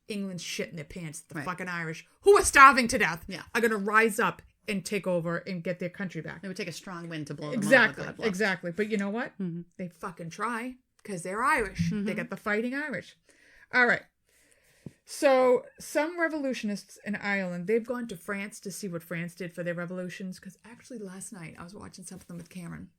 England's shit in their pants. The fucking Irish, who are starving to death, are going to rise up and take over and get their country back. It would take a strong wind to blow them over. Exactly. But you know what? They fucking try because they're Irish. They got the fighting Irish. All right. So some revolutionists in Ireland, they've gone to France to see what France did for their revolutions. Because actually last night I was watching something with Cameron.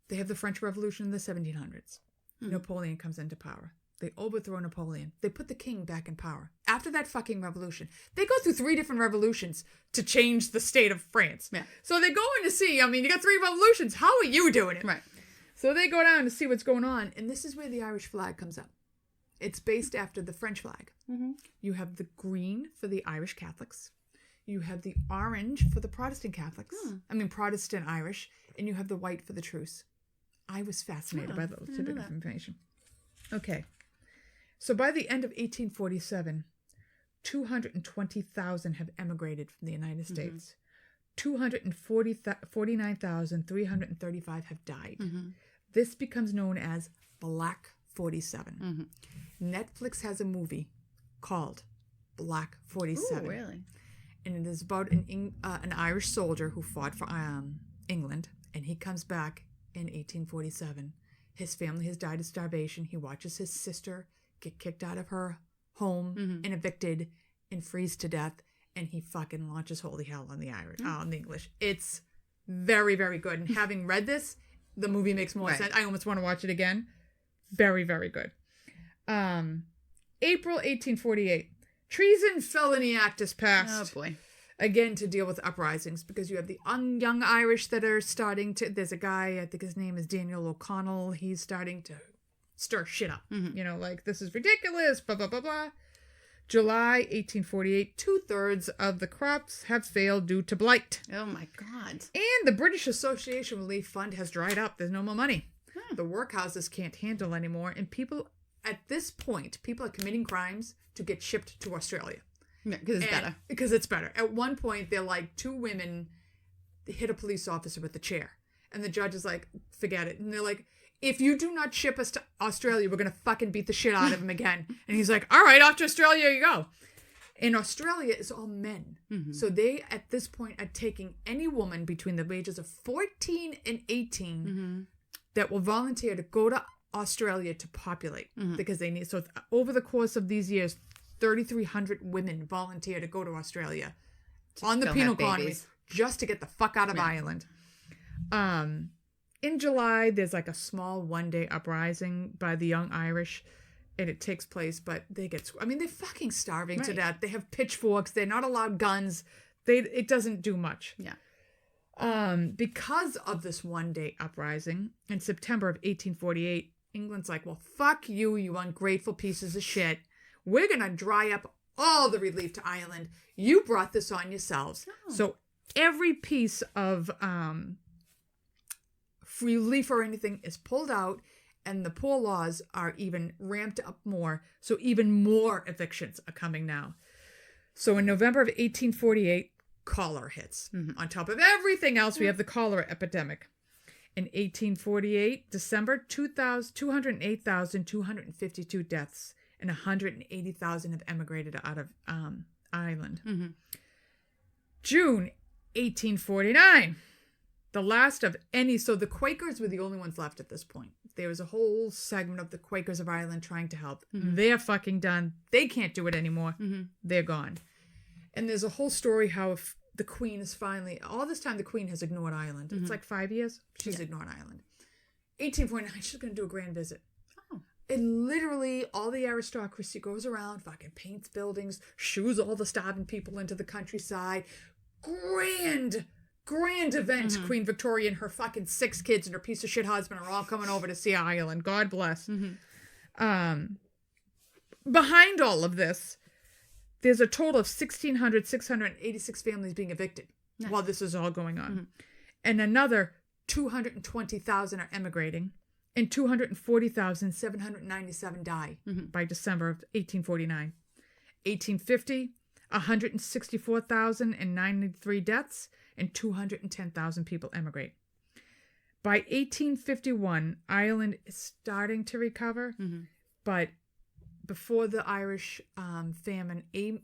They have the French Revolution in the 1700s. Napoleon comes into power. They overthrow Napoleon. They put the king back in power. After that fucking revolution, they go through 3 different revolutions to change the state of France. Yeah. So they're going to see, you got 3 revolutions. How are you doing it? Right. So they go down to see what's going on. And this is where the Irish flag comes up. It's based after the French flag. You have the green for the Irish Catholics. You have the orange for the Protestant Catholics. Protestant Irish. And you have the white for the truce. I was fascinated by that tidbit of information. Okay. So by the end of 1847, 220,000 have emigrated from the United States. 249,335 have died. This becomes known as Black 47. Netflix has a movie called Black 47. Ooh, really? And it is about an Irish soldier who fought for England, and he comes back in 1847. His family has died of starvation. He watches his sister get kicked out of her home and evicted and freeze to death, and he fucking launches holy hell on the English. It's very, very good. And having read this, the movie makes more sense. I almost want to watch it again. Very, very good. April 1848. Treason Felony Act is passed. Oh, boy. Again, to deal with uprisings, because you have the young Irish that are starting to... There's a guy, I think his name is Daniel O'Connell. He's starting to stir shit up. This is ridiculous, blah, blah, blah, blah. July 1848, 2/3 of the crops have failed due to blight. Oh, my God. And the British Association Relief Fund has dried up. There's no more money. The workhouses can't handle anymore. And at this point, people are committing crimes to get shipped to Australia. Yeah, because it's better. Because it's better. At one point, they're like, 2 women hit a police officer with a chair. And the judge is like, forget it. And they're like, if you do not ship us to Australia, we're going to fucking beat the shit out of him again. And he's like, all right, off to Australia you go. And Australia is all men. So they, at this point, are taking any woman between the ages of 14 and 18 that will volunteer to go to Australia to populate. Because they need, so over the course of these years, 3,300 women volunteer to go to Australia on the penal colonies just to get the fuck out of Ireland. In July, there's like a small one-day uprising by the young Irish, and it takes place, but they get... they're fucking starving to death. They have pitchforks. They're not allowed guns. It doesn't do much. Yeah. Because of this one-day uprising, in September of 1848, England's like, well, fuck you, you ungrateful pieces of shit. We're going to dry up all the relief to Ireland. You brought this on yourselves. Oh. So every piece of... relief or anything is pulled out, and the poor laws are even ramped up more, so even more evictions are coming now. So in November of 1848, cholera hits. On top of everything else, we have the cholera epidemic. In 1848, December, 208,252 deaths, and 180,000 have emigrated out of Ireland. June 1849. The last of any... So the Quakers were the only ones left at this point. There was a whole segment of the Quakers of Ireland trying to help. They're fucking done. They can't do it anymore. They're gone. And there's a whole story how if the Queen is finally... All this time, the Queen has ignored Ireland. It's like 5 years. She's ignored Ireland. 1849, she's going to do a grand visit. Oh. And literally, all the aristocracy goes around, fucking paints buildings, shoos all the starving people into the countryside. Grand event. Queen Victoria and her fucking 6 kids and her piece of shit husband are all coming over to see Ireland. God bless. Behind all of this, there's a total of 686 families being evicted. while this is all going on. And another 220,000 are emigrating, and 240,797 die by December of 1849. 1850, 164,093 deaths, and 210,000 people emigrate. By 1851, Ireland is starting to recover, but before the Irish famine, 8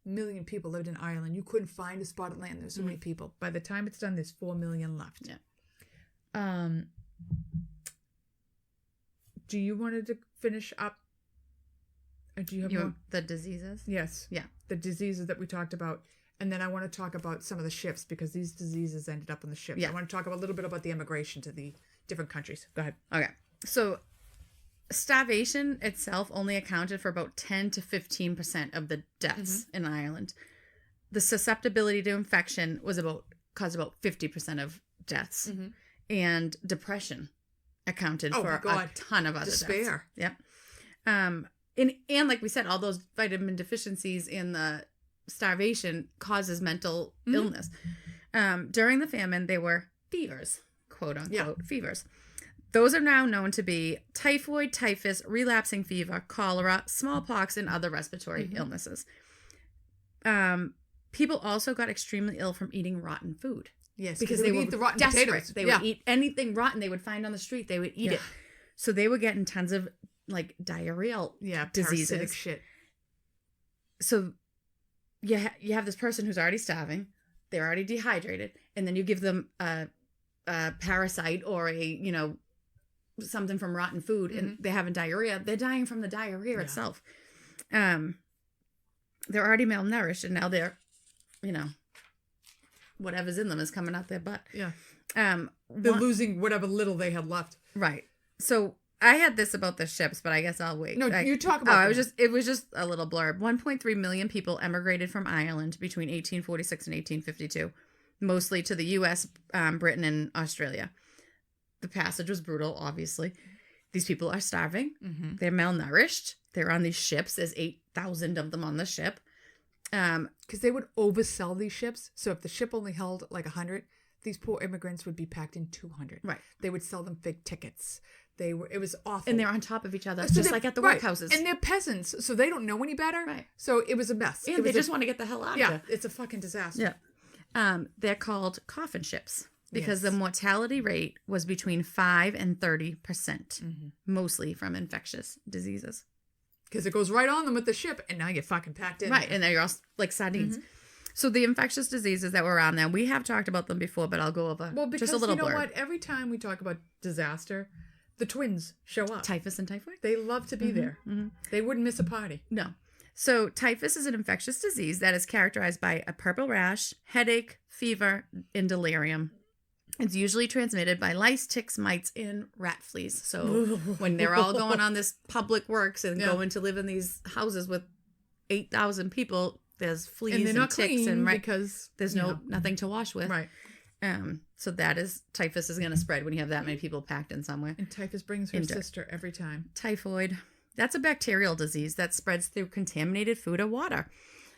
million people lived in Ireland. You couldn't find a spot of land. There's so many people. By the time it's done, there's 4 million left. Yeah. Do you want to finish up? Or do you have more? The diseases? Yes. Yeah. The diseases that we talked about. And then I want to talk about some of the ships because these diseases ended up on the ships. Yeah. I want to talk a little bit about the immigration to the different countries. Go ahead. Okay. So starvation itself only accounted for about 10 to 15% of the deaths in Ireland. The susceptibility to infection caused about 50% of deaths. And depression accounted for a ton of other despair. Deaths. Yep. And like we said, all those vitamin deficiencies in the starvation causes mental illness. During the famine, they were fevers, quote unquote, fevers. Those are now known to be typhoid, typhus, relapsing fever, cholera, smallpox, and other respiratory illnesses. People also got extremely ill from eating rotten food. Yes, because they would eat the rotten desperate. potatoes. They would eat anything rotten they would find on the street. They would eat it. So they were getting tons of like diarrheal diseases. Parasitic shit. So you have this person who's already starving. They're already dehydrated. And then you give them a parasite or something from rotten food and they're having diarrhea. They're dying from the diarrhea itself. They're already malnourished and now they're, whatever's in them is coming out their butt. Yeah. They're losing whatever little they had left. Right. So I had this about the ships, but I guess I'll wait. No, you talk about it was just a little blurb. 1.3 million people emigrated from Ireland between 1846 and 1852, mostly to the U.S., Britain, and Australia. The passage was brutal, obviously. These people are starving. They're malnourished. They're on these ships. There's 8,000 of them on the ship. Because they would oversell these ships. So if the ship only held like 100, these poor immigrants would be packed in 200. Right. They would sell them fake tickets. It was awful. And they're on top of each other, just like at the workhouses. And they're peasants, so they don't know any better. Right. So it was a mess. And they just want to get the hell out of there. Yeah, it's a fucking disaster. Yeah. They're called coffin ships because the mortality rate was between 5 and 30%, mostly from infectious diseases. Because it goes right on them with the ship, and now you're fucking packed in. Right, and then you're all like sardines. So the infectious diseases that were around there, we have talked about them before, but I'll go over just a little blurb. What? Every time we talk about disaster, the twins show up. Typhus and typhoid? They love to be there. They wouldn't miss a party. No. So typhus is an infectious disease that is characterized by a purple rash, headache, fever, and delirium. It's usually transmitted by lice, ticks, mites, and rat fleas. So when they're all going on this public works and going to live in these houses with 8,000 people, there's fleas and, not ticks clean and because there's nothing to wash with. Right. So typhus is going to spread when you have that many people packed in somewhere. And typhus brings her sister every time. Typhoid. That's a bacterial disease that spreads through contaminated food or water.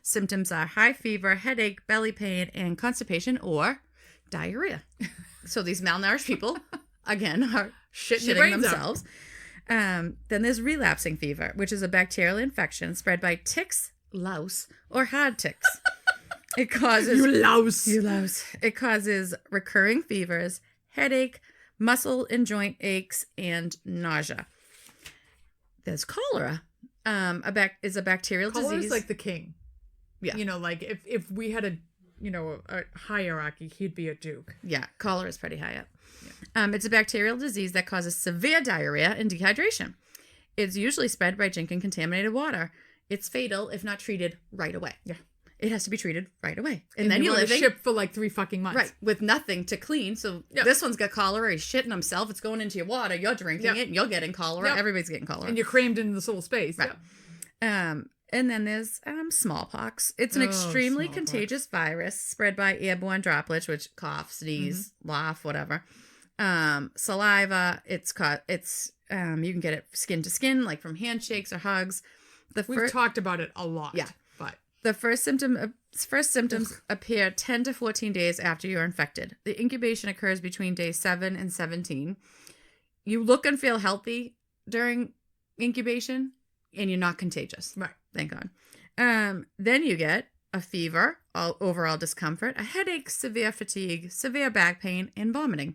Symptoms are high fever, headache, belly pain, and constipation or diarrhea. So these malnourished people, again, are shitting themselves. Then there's relapsing fever, which is a bacterial infection spread by ticks, louse, or hard ticks. It causes... You louse. It causes recurring fevers, headache, muscle and joint aches, and nausea. There's cholera. Is a bacterial disease. Cholera's like the king. Yeah. Like if we had a hierarchy, he'd be a duke. Yeah, cholera is pretty high up. Yeah. It's a bacterial disease that causes severe diarrhea and dehydration. It's usually spread by drinking contaminated water. It's fatal if not treated right away. Yeah. It has to be treated right away. And then you're on a ship for like 3 fucking months. Right, with nothing to clean. So this one's got cholera, he's shitting himself, it's going into your water, you're drinking it, and you're getting cholera, everybody's getting cholera. And you're crammed into this little space. Right. And then there's smallpox. It's an extremely contagious virus spread by airborne droplets, which cough, sneeze, laugh, whatever. Saliva. You can get it skin to skin, like from handshakes or hugs. We've talked about it a lot. Yeah. But The first symptoms appear 10 to 14 days after you're infected. The incubation occurs between day 7 and 17. You look and feel healthy during incubation, and you're not contagious. Right. Thank God. Then you get a fever, overall discomfort, a headache, severe fatigue, severe back pain, and vomiting.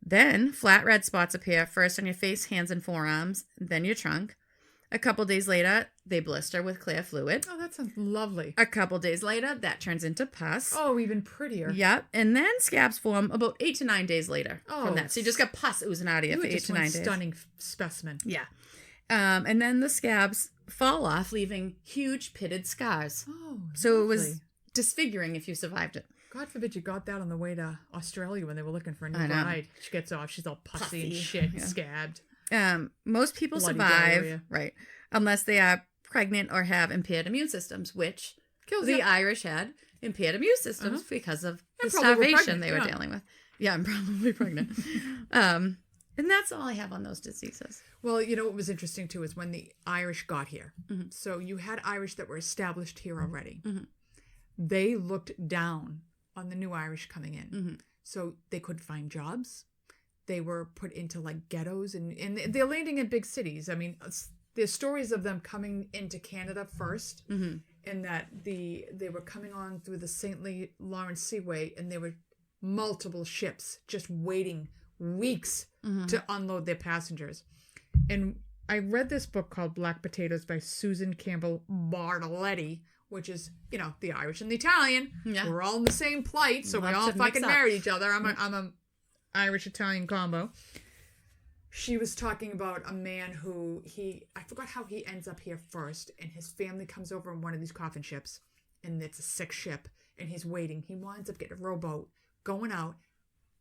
Then flat red spots appear first on your face, hands, and forearms, then your trunk. A couple days later, they blister with clear fluid. Oh, that sounds lovely. A couple days later, that turns into pus. Oh, even prettier. Yep. And then scabs form about 8 to 9 days later from that. So you just got pus oozing out of you for 8 to 9 days. Stunning specimen. Yeah. And then the scabs fall off, leaving huge pitted scars. Oh, so lovely. It was disfiguring if you survived it. God forbid you got that on the way to Australia when they were looking for a new bride. She gets off. She's all pussy and shit, scabbed. Most people Bloody survive, diarrhea. right, unless they are pregnant or have impaired immune systems, which the Irish had impaired immune systems because of the starvation they were dealing with. Yeah, I'm probably pregnant. And that's all I have on those diseases. Well, you know what was interesting too is when the Irish got here. Mm-hmm. So you had Irish that were established here already. Mm-hmm. They looked down on the new Irish coming in. Mm-hmm. So they couldn't find jobs. They were put into like ghettos and they're landing in big cities. I mean, there's stories of them coming into Canada first, and that they were coming on through the St. Lawrence Seaway, and there were multiple ships just waiting weeks to unload their passengers. And I read this book called Black Potatoes by Susan Campbell Bartoletti, which is, you know, the Irish and the Italian. Yeah. We're all in the same plight, so we all fucking married each other. I'm a Irish-Italian combo. She was talking about a man who I forgot how he ends up here first, and his family comes over in one of these coffin ships, and it's a sick ship, and he's waiting. He winds up getting a rowboat, going out,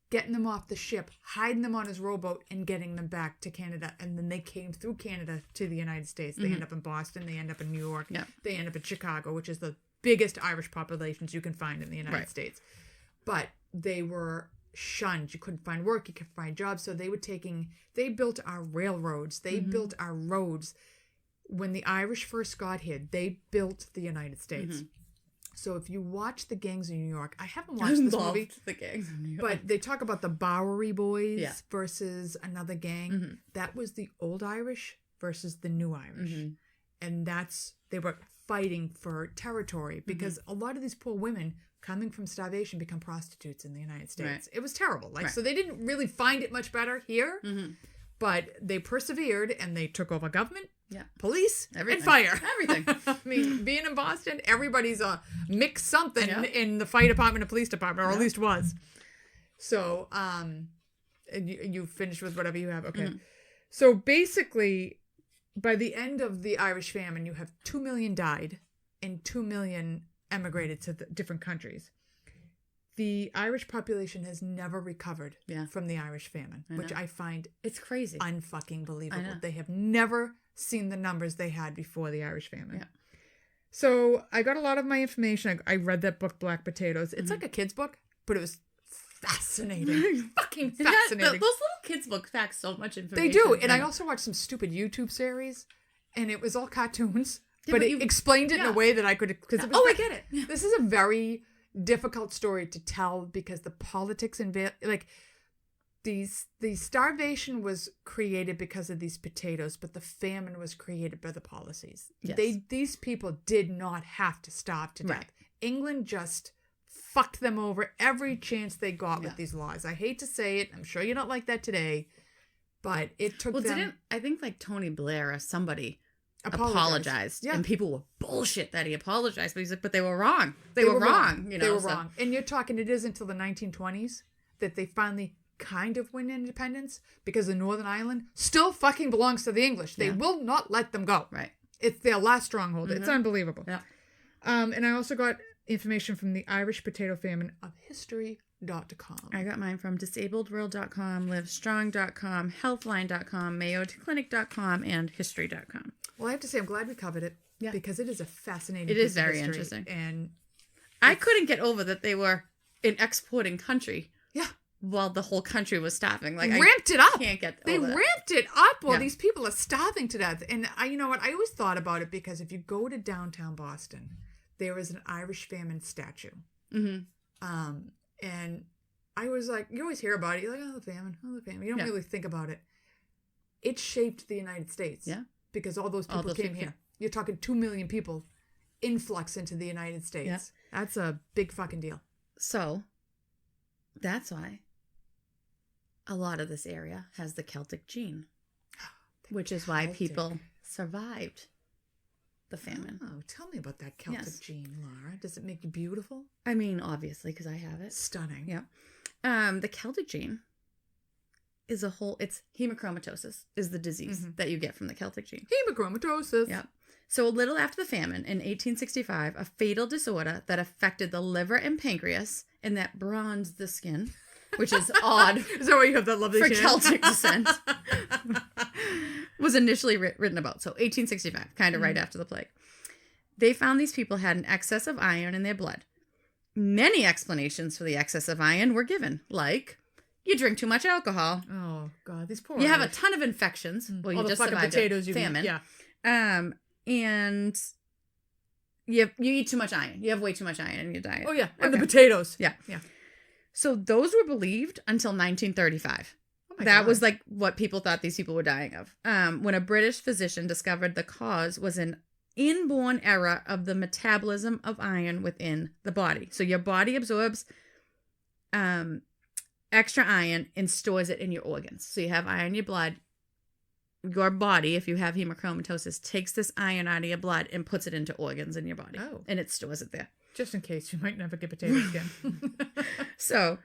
getting them off the ship, hiding them on his rowboat, and getting them back to Canada. And then they came through Canada to the United States. They end up in Boston. They end up in New York. Yeah. They end up in Chicago, which is the biggest Irish populations you can find in the United States. But they were shunned. You couldn't find work. You couldn't find jobs. So they built our railroads. They built our roads. When the Irish first got here, they built the United States. So if you watch The Gangs of New York, I haven't watched this movie. The Gangs of New York. But they talk about the Bowery Boys versus another gang. That was the old Irish versus the new Irish. And they were fighting for territory because a lot of these poor women coming from starvation become prostitutes in the United States. Right. It was terrible. So they didn't really find it much better here, but they persevered and they took over government, police, and fire. Everything. I mean, being in Boston, everybody's a mix something in the fire department and police department, or at least was. So, you finished with whatever you have. Okay. So basically, by the end of the Irish famine, you have 2 million died and 2 million emigrated to different countries. The Irish population has never recovered from the Irish famine, which I find it's crazy, unfucking believable. They have never seen the numbers they had before the Irish famine. Yeah. So I got a lot of my information. I read that book, Black Potatoes. It's like a kid's book, but it was fascinating. Fucking fascinating. Those little kids' books pack so much information. They do. And I also watched some stupid YouTube series, and it was all cartoons. But it explained it in a way that I could... I get it. Yeah. This is a very difficult story to tell because the politics and the starvation was created because of these potatoes, but the famine was created by the policies. Yes. These people did not have to starve to death. England just fucked them over every chance they got with these laws. I hate to say it. I'm sure you don't like that today, but it took them... I think like Tony Blair or somebody... apologized. And people were bullshit that he apologized, but he's like, but they were wrong. They were wrong. You know, they were wrong. And you're talking, it is until the 1920s that they finally kind of win independence because the Northern Ireland still fucking belongs to the English. They will not let them go. Right. It's their last stronghold. It's unbelievable. Yeah. And I also got information from the Irish Potato Famine of History.com. I got mine from disabledworld.com, livestrong.com, healthline.com, mayoclinic.com, and history.com. Well, I have to say, I'm glad we covered it because it is a fascinating It is very interesting. And I couldn't get over that they were an exporting country. Yeah. While the whole country was starving. Like, ramped it up. Can't get They ramped it up while these people are starving to death. And you know what? I always thought about it because if you go to downtown Boston, there is an Irish famine statue. Mm-hmm. And I was like, you always hear about it. You're like, oh, the famine. You don't really think about it. It shaped the United States. Yeah. Because all those people came here. You're talking 2 million people influx into the United States. Yeah. That's a big fucking deal. So that's why a lot of this area has the Celtic gene, which is why people survived the famine. Oh, tell me about that Celtic gene, Laura. Does it make you beautiful? I mean, obviously, because I have it. Stunning. Yeah. The Celtic gene is it's hemochromatosis is the disease that you get from the Celtic gene. Hemochromatosis. Yeah. So a little after the famine in 1865, a fatal disorder that affected the liver and pancreas and that bronzed the skin, which is odd. Is that why you have that lovely for chin? Celtic descent? Was initially written about. So 1865, kind of right after the plague. They found these people had an excess of iron in their blood. Many explanations for the excess of iron were given, like you drink too much alcohol. Oh God, these poor. You have a ton of infections. Well, you just survived potatoes. Famine. Yeah. And you eat too much iron. You have way too much iron in your diet. Oh yeah, and the potatoes. Yeah. Yeah. So those were believed until 1935. That was like what people thought these people were dying of. When a British physician discovered the cause was an inborn error of the metabolism of iron within the body. So your body absorbs extra iron and stores it in your organs. So you have iron in your blood. Your body, if you have hemochromatosis, takes this iron out of your blood and puts it into organs in your body. Oh. And it stores it there. Just in case you might never get potatoes again. So,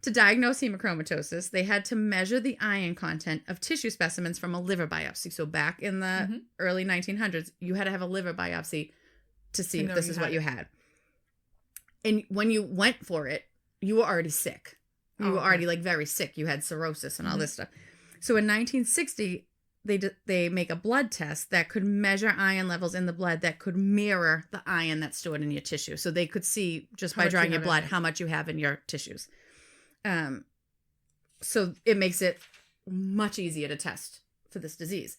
to diagnose hemochromatosis, they had to measure the iron content of tissue specimens from a liver biopsy. So, back in the early 1900s, you had to have a liver biopsy to see if this is what you had. And when you went for it, you were already sick. You were already like very sick. You had cirrhosis and all this stuff. So, in 1960, they make a blood test that could measure iron levels in the blood that could mirror the iron that's stored in your tissue. So they could see just by drawing your blood how much you have in your tissues. So it makes it much easier to test for this disease.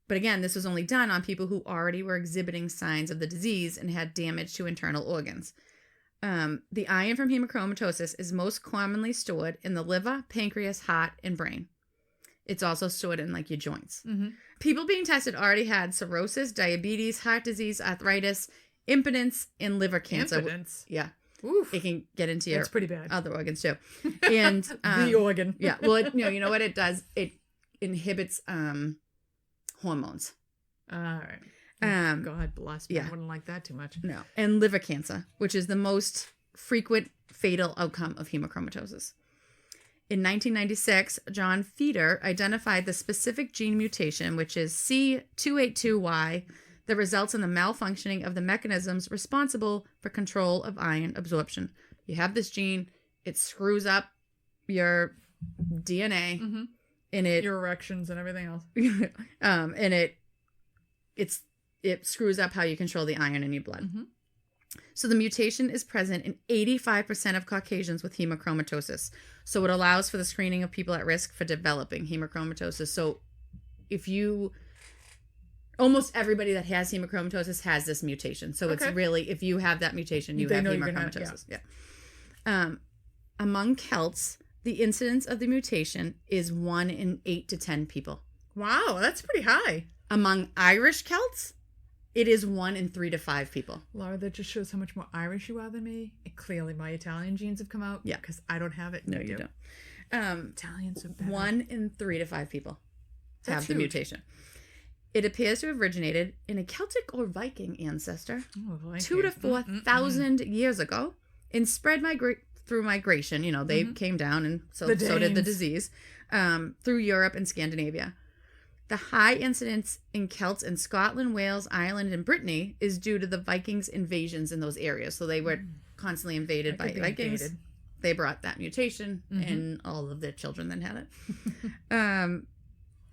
But again, this was only done on people who already were exhibiting signs of the disease and had damage to internal organs. The iron from hemochromatosis is most commonly stored in the liver, pancreas, heart, and brain. It's also stored in like your joints. People being tested already had cirrhosis, diabetes, heart disease, arthritis, impotence, and liver cancer. Impotence? Yeah. Oof. It can get into your pretty bad. other organs too. And the organ. Yeah. Well, you know what it does? It inhibits hormones. All right. God bless me. I wouldn't like that too much. No. And liver cancer, which is the most frequent fatal outcome of hemochromatosis. In 1996, John Feeder identified the specific gene mutation, which is C282Y, that results in the malfunctioning of the mechanisms responsible for control of iron absorption. You have this gene, it screws up your DNA, and your erections and everything else. And it screws up how you control the iron in your blood. So the mutation is present in 85% of Caucasians with hemochromatosis. So it allows for the screening of people at risk for developing hemochromatosis. So almost everybody that has hemochromatosis has this mutation. So it's really, if you have that mutation, you have hemochromatosis. Among Celts, the incidence of the mutation is 1 in 8 to 10 people. Wow, that's pretty high. Among Irish Celts, it is 1 in 3 to 5 people. Laura, that just shows how much more Irish you are than me. And clearly my Italian genes have come out. Yeah. Because I don't have it. No, you don't. Italians are better. 1 in 3 to 5 people have the huge. mutation. It appears to have originated in a Celtic or Viking ancestor 2,000 to 4,000 years ago and spread through migration. You know, they came down and so did the disease through Europe and Scandinavia. The high incidence in Celts in Scotland, Wales, Ireland, and Brittany is due to the Vikings' invasions in those areas. So they were constantly invaded by Vikings. Invaded. They brought that mutation, and all of their children then had it.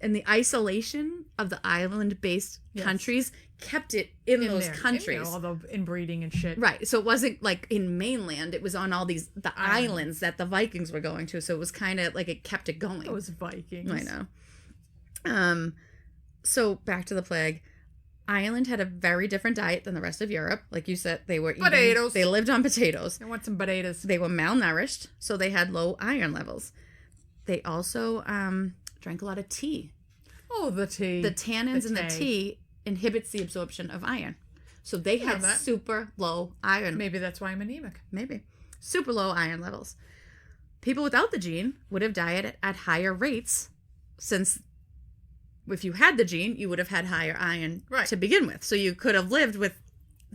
And the isolation of the island-based countries kept it in those countries. All the inbreeding and shit. Right. So it wasn't like in mainland. It was on all the islands that the Vikings were going to. So it was kind of like it kept it going. Those Vikings. I know. So back to the plague. Ireland had a very different diet than the rest of Europe. Like you said, they were potatoes. They lived on potatoes. I want some potatoes. They were malnourished, so they had low iron levels. They also drank a lot of tea. Oh, the tea. The tannins in the tea inhibits the absorption of iron. So they had super low iron. Maybe that's why I'm anemic. Maybe. Super low iron levels. People without the gene would have died at higher rates, since if you had the gene, you would have had higher iron to begin with. So you could have lived with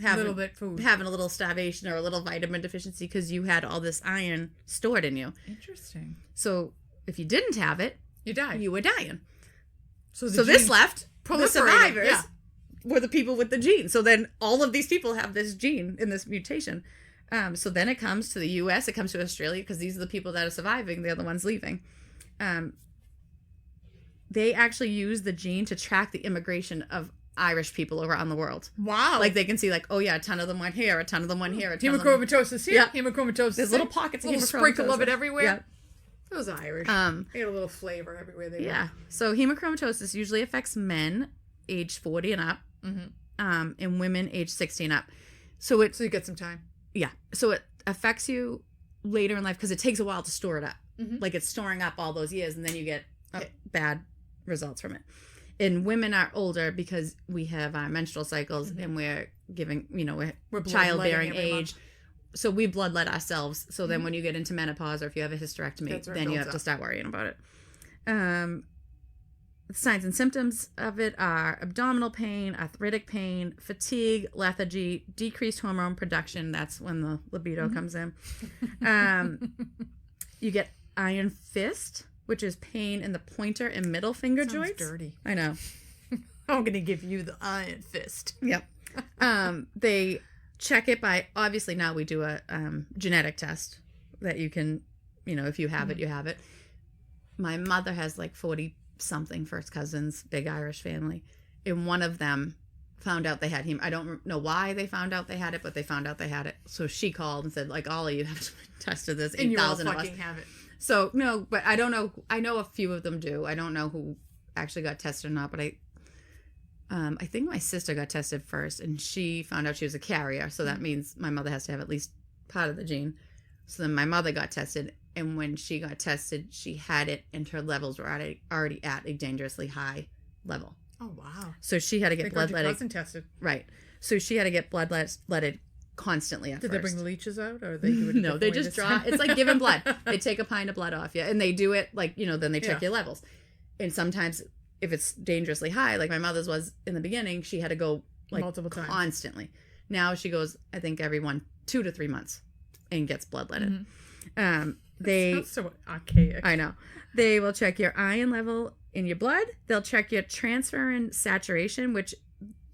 having a little starvation or a little vitamin deficiency because you had all this iron stored in you. Interesting. So if you didn't have it, you were dying. So this left, the survivors were the people with the gene. So then all of these people have this gene in this mutation. So then it comes to the U.S., it comes to Australia, because these are the people that are surviving. They're the ones leaving. They actually use the gene to track the immigration of Irish people around the world. Wow. Like they can see, like, oh yeah, a ton of them went here, a ton of them went here. Hemochromatosis here, hemochromatosis. There's little pockets of hemochromatosis. Sprinkle of it everywhere. Yeah. Those Irish. They had a little flavor everywhere they went. So hemochromatosis usually affects men age 40 and up, and women age 60 and up. So you get some time. Yeah. So it affects you later in life because it takes a while to store it up. Like it's storing up all those years, and then you get bad results from it. And women are older because we have our menstrual cycles, and we're giving, we're childbearing age. So we bloodlet ourselves. So then when you get into menopause, or if you have a hysterectomy, then you have to start worrying about it. The signs and symptoms of it are abdominal pain, arthritic pain, fatigue, lethargy, decreased hormone production. That's when the libido comes in. You get iron fist, which is pain in the pointer and middle finger joints. Dirty. I know. I'm going to give you the iron fist. Yep. They check it by, obviously now we do a genetic test that you can, if you have it, you have it. My mother has like 40-something first cousins, big Irish family. And one of them found out they had him. I don't know why they found out they had it, but they found out they had it. So she called and said, like, all of you have to test this. 8,000 of us have it. So, no, but I don't know. I know a few of them do. I don't know who actually got tested or not, but I think my sister got tested first, and she found out she was a carrier. So that means my mother has to have at least part of the gene. So then my mother got tested, and when she got tested, she had it, and her levels were already at a dangerously high level. Oh, wow. So she had to get bloodletted. Cousin tested. Right. So she had to get bloodletted constantly at first. Did they bring the leeches out, or they do it? No, they just draw. It's like giving blood. They take a pint of blood off you, and they do it like, then they check your levels. And sometimes if it's dangerously high, like my mother's was in the beginning, she had to go like multiple times, constantly. Now she goes, I think every 2 to 3 months, and gets bloodletted. They sounds so archaic. I know. They will check your iron level in your blood. They'll check your transferrin saturation, which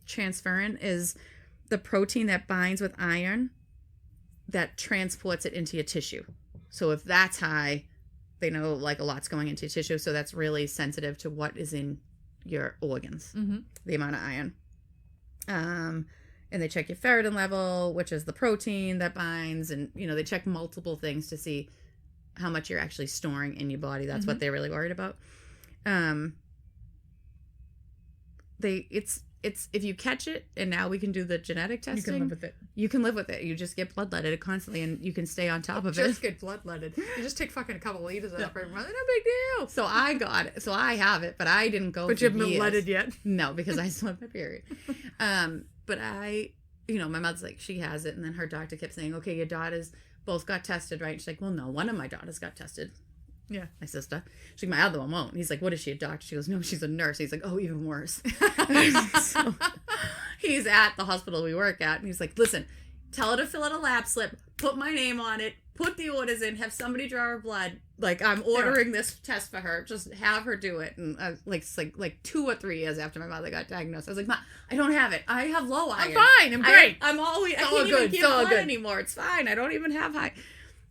transferrin is the protein that binds with iron that transports it into your tissue. So if that's high, they know like a lot's going into your tissue. So that's really sensitive to what is in your organs, the amount of iron. And they check your ferritin level, which is the protein that binds. And, they check multiple things to see how much you're actually storing in your body. That's what they're really worried about. It's if you catch it, and now we can do the genetic testing. You can live with it. You can live with it. You just get bloodletted constantly, and you can stay on top of it. Just get bloodletted. You just take fucking a couple of liters of that every month. No big deal. So I got it. So I have it, but I didn't go. But you haven't been blooded yet. No, because I still have my period. But I, my mother's like, she has it, and then her doctor kept saying, okay, your daughters both got tested, right? And she's like, well, no, one of my daughters got tested. Yeah. My sister. She's like, my other one won't. He's like, what is she, a doctor? She goes, no, she's a nurse. He's like, oh, even worse. So he's at the hospital we work at, and he's like, listen, tell her to fill out a lab slip, put my name on it, put the orders in, have somebody draw her blood. Like, I'm ordering this test for her. Just have her do it. And like 2 or 3 years after my mother got diagnosed, I was like, Ma, I don't have it. I have low iron. I'm fine. I'm great. I can't even give blood anymore. It's fine. I don't even have high.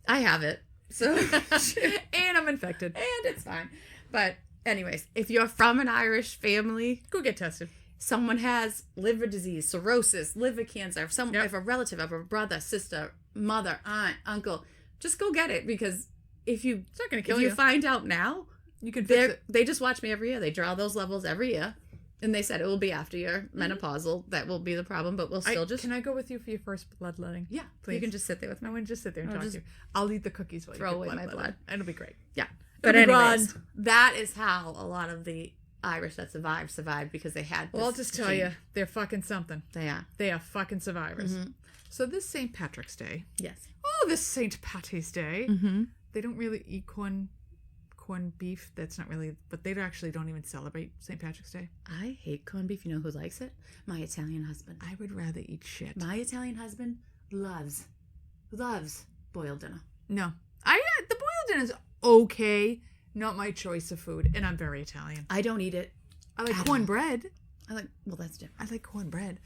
I have it. So and I'm infected. And it's fine. But anyways, if you're from an Irish family, go get tested. Someone has liver disease, cirrhosis, liver cancer, if a relative, if a brother, sister, mother, aunt, uncle, just go get it, because it's not going to kill you. If you find out now, you can fix it. They just watch me every year. They draw those levels every year. And they said it will be after your menopausal. That will be the problem, but we'll still just... Can I go with you for your first bloodletting? Yeah, please. You can just sit there with me. I want to just sit there and talk to you. I'll eat the cookies while you throw away my blood. And it'll be great. Yeah. But anyways, that is how a lot of the Irish that survived because they had this Well, I'll just tell you, they're fucking something. They are. They are fucking survivors. So this St. Patrick's Day. Yes. Oh, this St. Patty's Day. They don't really eat corned beef. That's not really, but they actually don't even celebrate St. Patrick's Day. I hate corned beef. You know who likes it? My Italian husband. I would rather eat shit. My Italian husband loves boiled dinner. No. The boiled dinner's okay. Not my choice of food. And I'm very Italian. I don't eat it. I like cornbread. Well, that's different. I like cornbread.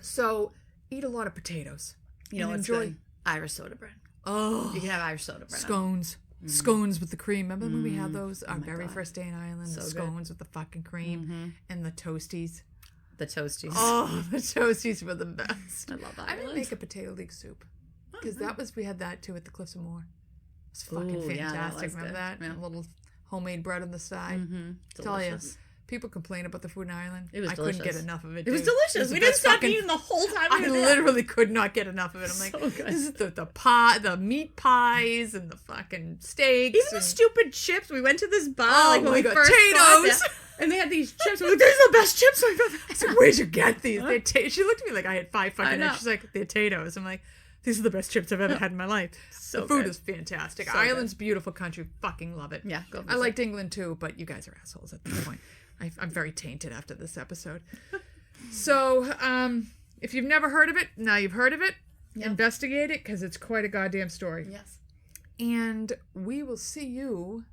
So eat a lot of potatoes. You know, enjoy Irish soda bread. Oh. You can have Irish soda bread. Scones. Scones with the cream. Remember when we had those? Our my very God. first day in Ireland. So the good. scones with the fucking cream. And the toasties. The toasties. Oh, the toasties were the best. I love that. I didn't make a potato leek soup. Because we had that too at the Cliffs of Moher. It's fucking fantastic. Remember that? Yeah. A little homemade bread on the side. Tell you, people complain about the food in Ireland. It was delicious. Couldn't get enough of it. It was delicious. We didn't stop eating the whole time. I literally could not get enough of it. I'm like, So good. this is the pie, the meat pies, and the fucking steaks. Even the stupid chips. We went to this bar when we first potatoes. And they had these chips. We're like, these are the best chips I've ever had. So where'd you get these? She looked at me like I had 5 fucking know. eggs. She's like, the potatoes. I'm like, these are the best chips I've ever had in my life. So the food good. is fantastic. So Ireland's beautiful country. Fucking love it. Yeah, go I visit. liked England too, but you guys are assholes at this point. I'm very tainted after this episode. So, if you've never heard of it, now you've heard of it. Yep. Investigate it, because it's quite a goddamn story. Yes. And we will see you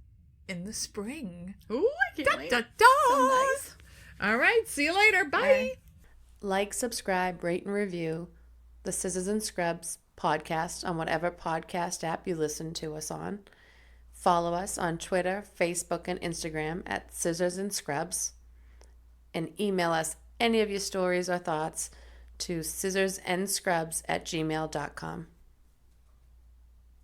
in the spring. Ooh, I can't wait. Da, da. So nice. All right, see you later. Bye. Bye. Like, subscribe, rate, and review the Scissors and Scrubs podcast on whatever podcast app you listen to us on. Follow us on Twitter, Facebook, and Instagram at Scissors and Scrubs. And email us any of your stories or thoughts to scissorsandscrubs@gmail.com.